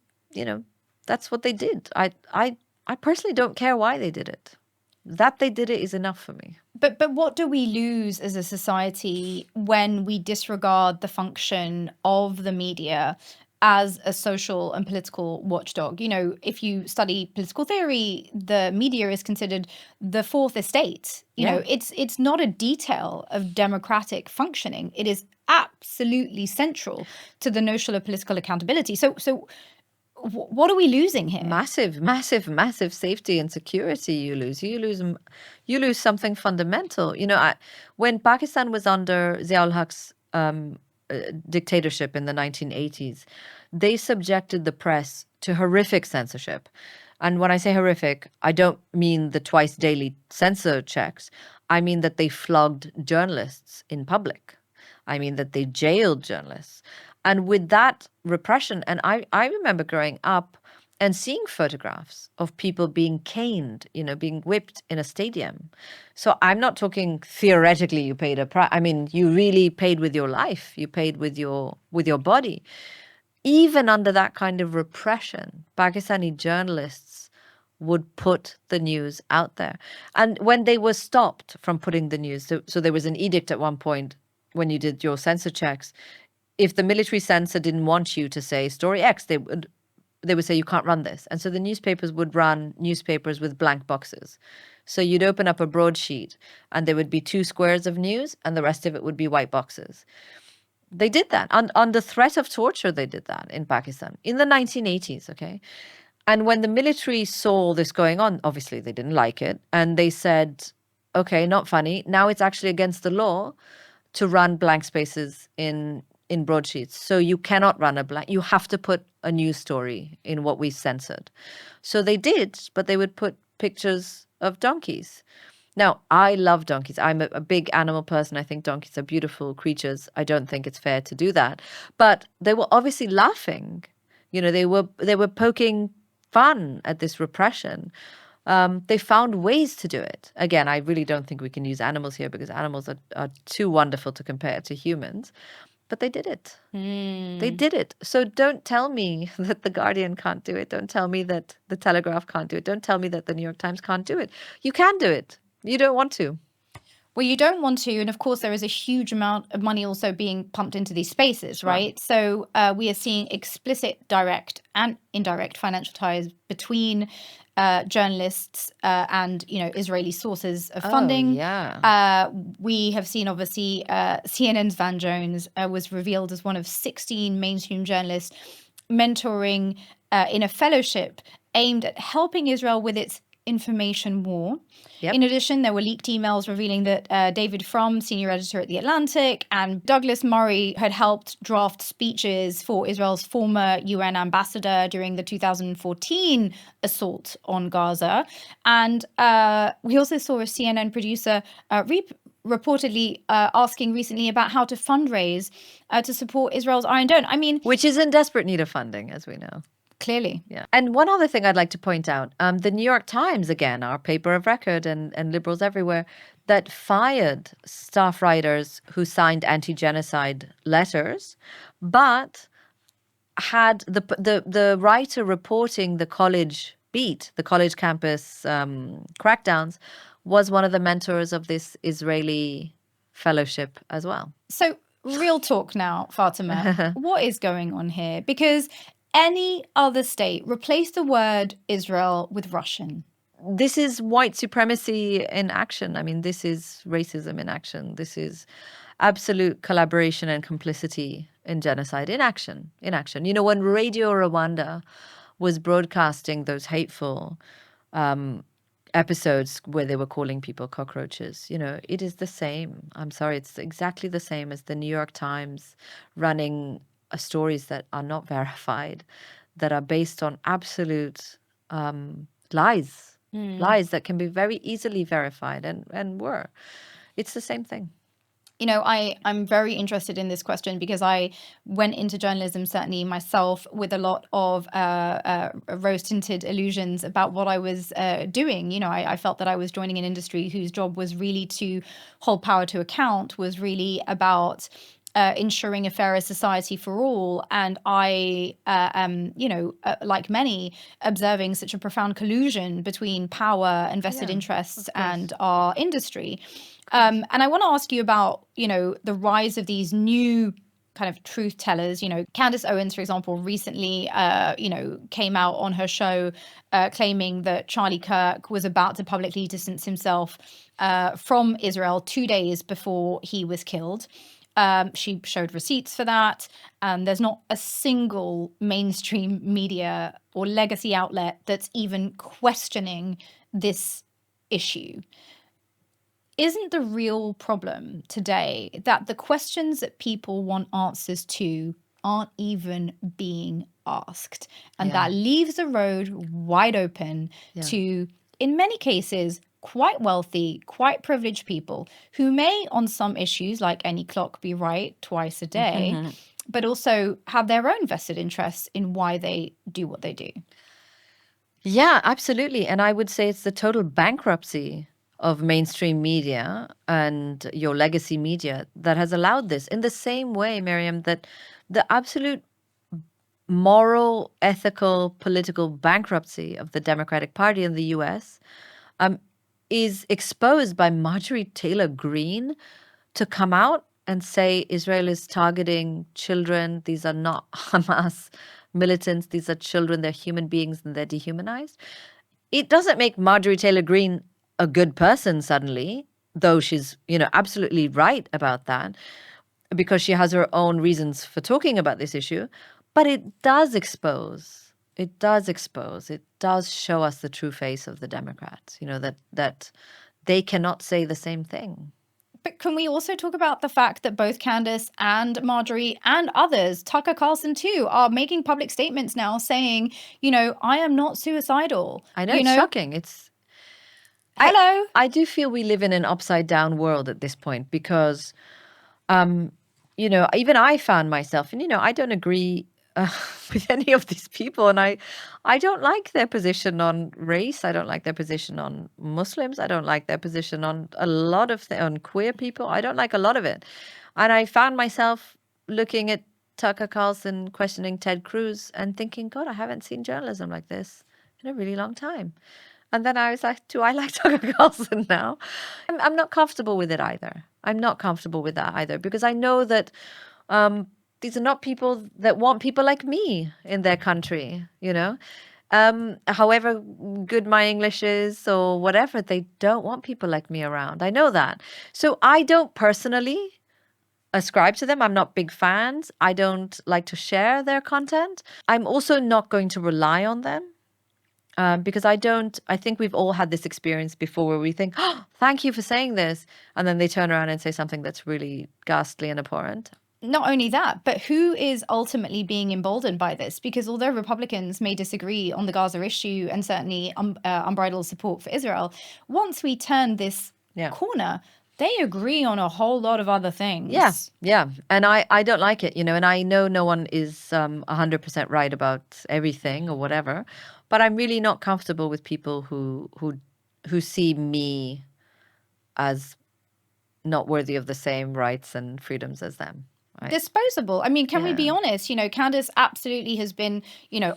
that's what they did. I personally don't care why they did it. That they did it is enough for me. But what do we lose as a society when we disregard the function of the media as a social and political watchdog? If you study political theory, the media is considered the fourth estate. It's not a detail of democratic functioning. It is absolutely central to the notion of political accountability. So what are we losing here? Massive, massive, massive safety and security you lose. You lose something fundamental. When Pakistan was under Ziaul Haq's dictatorship in the 1980s, they subjected the press to horrific censorship. And when I say horrific, I don't mean the twice daily censor checks. I mean that they flogged journalists in public. I mean that they jailed journalists. And with that repression, and I remember growing up and seeing photographs of people being caned, being whipped in a stadium. So I'm not talking theoretically you paid a price. I mean, you really paid with your life. You paid with your body. Even under that kind of repression, Pakistani journalists would put the news out there. And when they were stopped from putting the news, so there was an edict at one point when you did your censor checks. If the military censor didn't want you to say story X, they would say you can't run this. And so the newspapers would run newspapers with blank boxes. So you'd open up a broadsheet and there would be 2 squares of news and the rest of it would be white boxes. They did that. Under threat of torture, they did that in Pakistan in the 1980s, okay? And when the military saw this going on, obviously they didn't like it. And they said, okay, not funny. Now it's actually against the law to run blank spaces in broadsheets. So you cannot run a blank. You have to put a news story in what we censored. So they did, but they would put pictures of donkeys. Now, I love donkeys. I'm a big animal person. I think donkeys are beautiful creatures. I don't think it's fair to do that. But they were obviously laughing. They were poking fun at this repression. They found ways to do it. Again, I really don't think we can use animals here because animals are too wonderful to compare to humans. But they did it. They did it. So don't tell me that The Guardian can't do it. Don't tell me that The Telegraph can't do it. Don't tell me that The New York Times can't do it. You can do it. You don't want to. Well, you don't want to. And of course, there is a huge amount of money also being pumped into these spaces, right? So we are seeing explicit, direct and indirect financial ties between journalists and, Israeli sources of funding. We have seen, obviously, CNN's Van Jones was revealed as one of 16 mainstream journalists mentoring in a fellowship aimed at helping Israel with its information war. In addition, there were leaked emails revealing that David Frum, senior editor at The Atlantic, and Douglas Murray had helped draft speeches for Israel's former UN ambassador during the 2014 assault on Gaza. And we also saw a CNN producer reportedly asking recently about how to fundraise to support Israel's Iron Dome. I mean, which is in desperate need of funding, as we know. Clearly. Yeah. And one other thing I'd like to point out, the New York Times, again, our paper of record and liberals everywhere, that fired staff writers who signed anti-genocide letters, but had the writer reporting the college beat, the college campus crackdowns, was one of the mentors of this Israeli fellowship as well. So real talk now, Fatima. What is going on here? Because any other state replace the word Israel with Russian. This is white supremacy in action. I mean, this is racism in action. This is absolute collaboration and complicity in genocide in action. When Radio Rwanda was broadcasting those hateful episodes where they were calling people cockroaches, it is the same. I'm sorry, it's exactly the same as the New York Times running stories that are not verified, that are based on absolute lies that can be very easily verified and were. It's the same thing. I'm very interested in this question because I went into journalism, certainly myself, with a lot of rose-tinted illusions about what I was doing. I felt that I was joining an industry whose job was really to hold power to account, was really about ensuring a fairer society for all. And I am, like many, observing such a profound collusion between power and vested interests and our industry. And I want to ask you about, the rise of these new kind of truth tellers. Candace Owens, for example, recently, came out on her show claiming that Charlie Kirk was about to publicly distance himself from Israel 2 days before he was killed. She showed receipts for that. There's not a single mainstream media or legacy outlet that's even questioning this issue. Isn't the real problem today that the questions that people want answers to aren't even being asked? And that leaves the road wide open to, in many cases, quite wealthy, quite privileged people who may, on some issues like any clock, be right twice a day, but also have their own vested interests in why they do what they do. Yeah, absolutely. And I would say it's the total bankruptcy of mainstream media and your legacy media that has allowed this. In the same way, Myriam, that the absolute moral, ethical, political bankruptcy of the Democratic Party in the US is exposed by Marjorie Taylor Greene to come out and say Israel is targeting children. These are not Hamas militants. These are children. They're human beings and they're dehumanized. It doesn't make Marjorie Taylor Greene a good person suddenly, though she's, absolutely right about that, because she has her own reasons for talking about this issue. But it does show us the true face of the Democrats, that they cannot say the same thing. But can we also talk about the fact that both Candace and Marjorie and others, Tucker Carlson too, are making public statements now saying, I am not suicidal. I know, it's shocking. Hello. I do feel we live in an upside down world at this point because, even I found myself, and, I don't agree with any of these people. And I don't like their position on race. I don't like their position on Muslims. I don't like their position on a lot of on queer people. I don't like a lot of it. And I found myself looking at Tucker Carlson questioning Ted Cruz and thinking, God, I haven't seen journalism like this in a really long time. And then I was like, do I like Tucker Carlson now? I'm not comfortable with it either. I'm not comfortable with that either because I know that these are not people that want people like me in their country, however good my English is or whatever, they don't want people like me around. I know that. So I don't personally ascribe to them. I'm not big fans. I don't like to share their content. I'm also not going to rely on them. Because I think we've all had this experience before where we think, oh, thank you for saying this. And then they turn around and say something that's really ghastly and abhorrent. Not only that, but who is ultimately being emboldened by this? Because although Republicans may disagree on the Gaza issue and certainly unbridled support for Israel, once we turn this corner, they agree on a whole lot of other things. Yeah. And I don't like it, and I know no one is 100% right about everything or whatever, but I'm really not comfortable with people who see me as not worthy of the same rights and freedoms as them. Right. Disposable. I mean, can we be honest? Candace absolutely has been,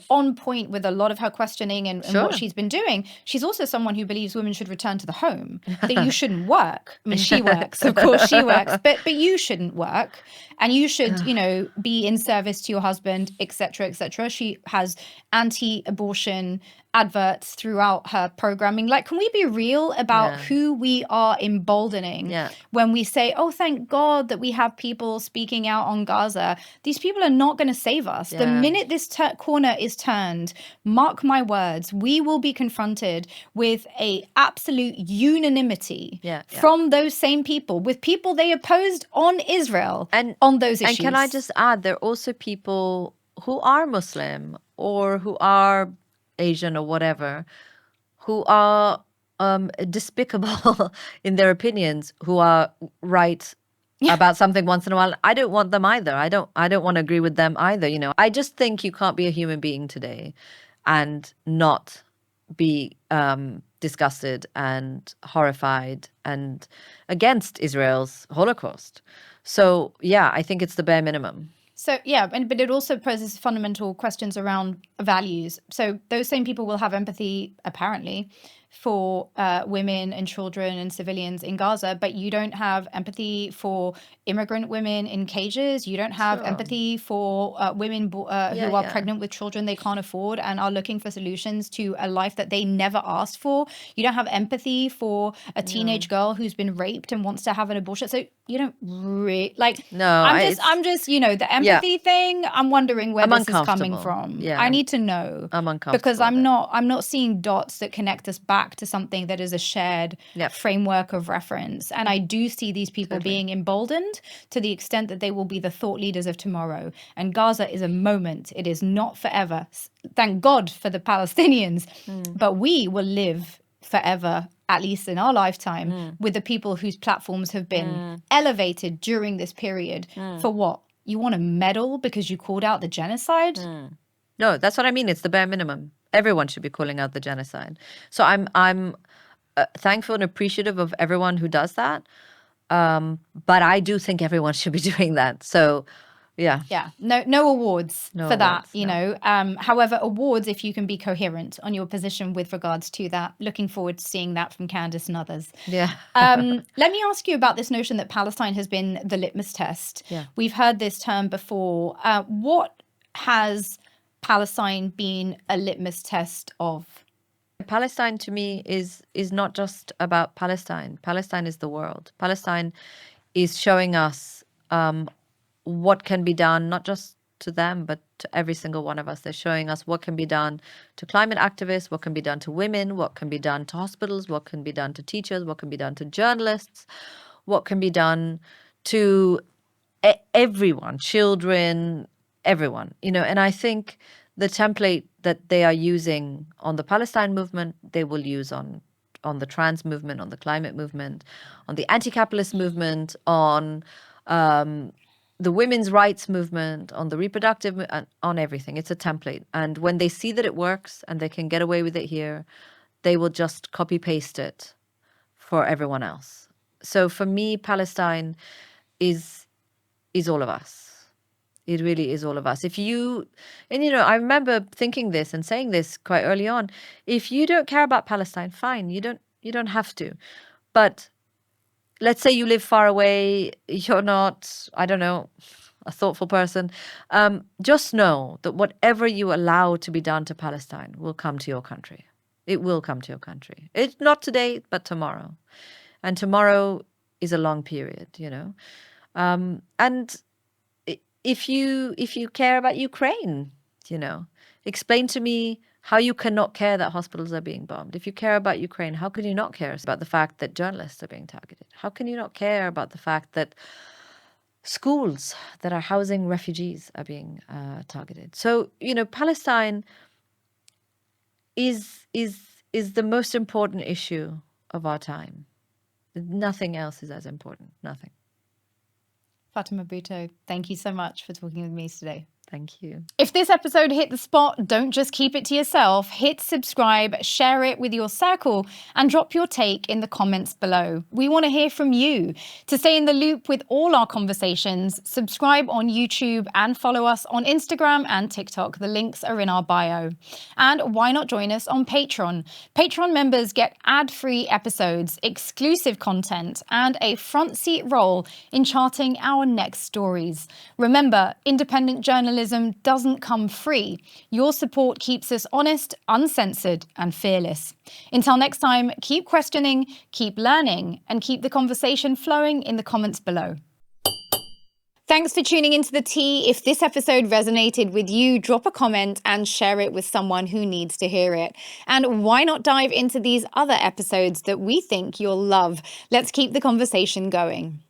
on point with a lot of her questioning and what she's been doing. She's also someone who believes women should return to the home, that you shouldn't work. I mean, she works, of course, she works, but you shouldn't work. And you should, be in service to your husband, etc., etc. She has anti-abortion adverts throughout her programming. Like, can we be real about who we are emboldening when we say, oh, thank God that we have people speaking out on Gaza? These people are not going to save us. The minute this corner is turned, mark my words, we will be confronted with a absolute unanimity from those same people, with people they opposed on Israel and on those issues. And can I just add, there are also people who are Muslim or who are Asian or whatever, who are despicable in their opinions, who are right about something once in a while, I don't want them either. I don't want to agree with them either, you know. I just think you can't be a human being today and not be disgusted and horrified and against Israel's Holocaust. So yeah, I think it's the bare minimum. So yeah, but it also poses fundamental questions around values. So those same people will have empathy, apparently, for women and children and civilians in Gaza, but you don't have empathy for immigrant women in cages. You don't have Sure. empathy for women who are yeah. pregnant with children they can't afford and are looking for solutions to a life that they never asked for. You don't have empathy for a teenage girl who's been raped and wants to have an abortion. So you don't really No, I'm just, you know, the empathy thing. I'm wondering where I'm this is coming uncomfortable. from. Yeah, I need to know I'm uncomfortable because with it. I'm not seeing dots that connect us back to something that is a shared framework of reference. And I do see these people being emboldened to the extent that they will be the thought leaders of tomorrow. And Gaza is a moment. It is not forever. Thank God for the Palestinians. But we will live forever, at least in our lifetime, with the people whose platforms have been elevated during this period. For what? You want a medal because you called out the genocide? No, that's what I mean. It's the bare minimum. Everyone should be calling out the genocide. So I'm thankful and appreciative of everyone who does that. But I do think everyone should be doing that. So yeah. No awards for that, awards, you know. However, awards if you can be coherent on your position with regards to that. Looking forward to seeing that from Candice and others. Yeah. Let me ask you about this notion that Palestine has been the litmus test. Yeah. We've heard this term before. What has Palestine been a litmus test of? Palestine to me is not just about Palestine. Palestine is the world. Palestine is showing us what can be done, not just to them, but to every single one of us. They're showing us what can be done to climate activists, what can be done to women, what can be done to hospitals, what can be done to teachers, what can be done to journalists, what can be done to everyone, children, everyone, you know. And I think the template that they are using on the Palestine movement, they will use on the trans movement, on the climate movement, on the anti-capitalist movement, on the women's rights movement, on the reproductive, on everything. It's a template. And when they see that it works and they can get away with it here, they will just copy paste it for everyone else. So for me, Palestine is all of us. It really is all of us. And you know, I remember thinking this and saying this quite early on. If you don't care about Palestine, fine. You don't have to. But let's say you live far away, you're not, I don't know, a thoughtful person. Just know that whatever you allow to be done to Palestine will come to your country. It will come to your country. It's not today, but tomorrow. And tomorrow is a long period, you know. And if you care about Ukraine, you know, explain to me how you cannot care that hospitals are being bombed. If you care about Ukraine, how can you not care about the fact that journalists are being targeted? How can you not care about the fact that schools that are housing refugees are being targeted? So, you know, Palestine is the most important issue of our time. Nothing else is as important. Nothing. Fatima Bhutto, thank you so much for talking with me today. Thank you. If this episode hit the spot, don't just keep it to yourself. Hit subscribe, share it with your circle, and drop your take in the comments below. We want to hear from you. To stay in the loop with all our conversations, subscribe on YouTube and follow us on Instagram and TikTok. The links are in our bio. And why not join us on Patreon? Patreon members get ad-free episodes, exclusive content, and a front seat role in charting our next stories. Remember, independent journalism doesn't come free. Your support keeps us honest, uncensored, and fearless. Until next time, keep questioning, keep learning, and keep the conversation flowing in the comments below. Thanks for tuning into The Tea. If this episode resonated with you, drop a comment and share it with someone who needs to hear it. And why not dive into these other episodes that we think you'll love? Let's keep the conversation going.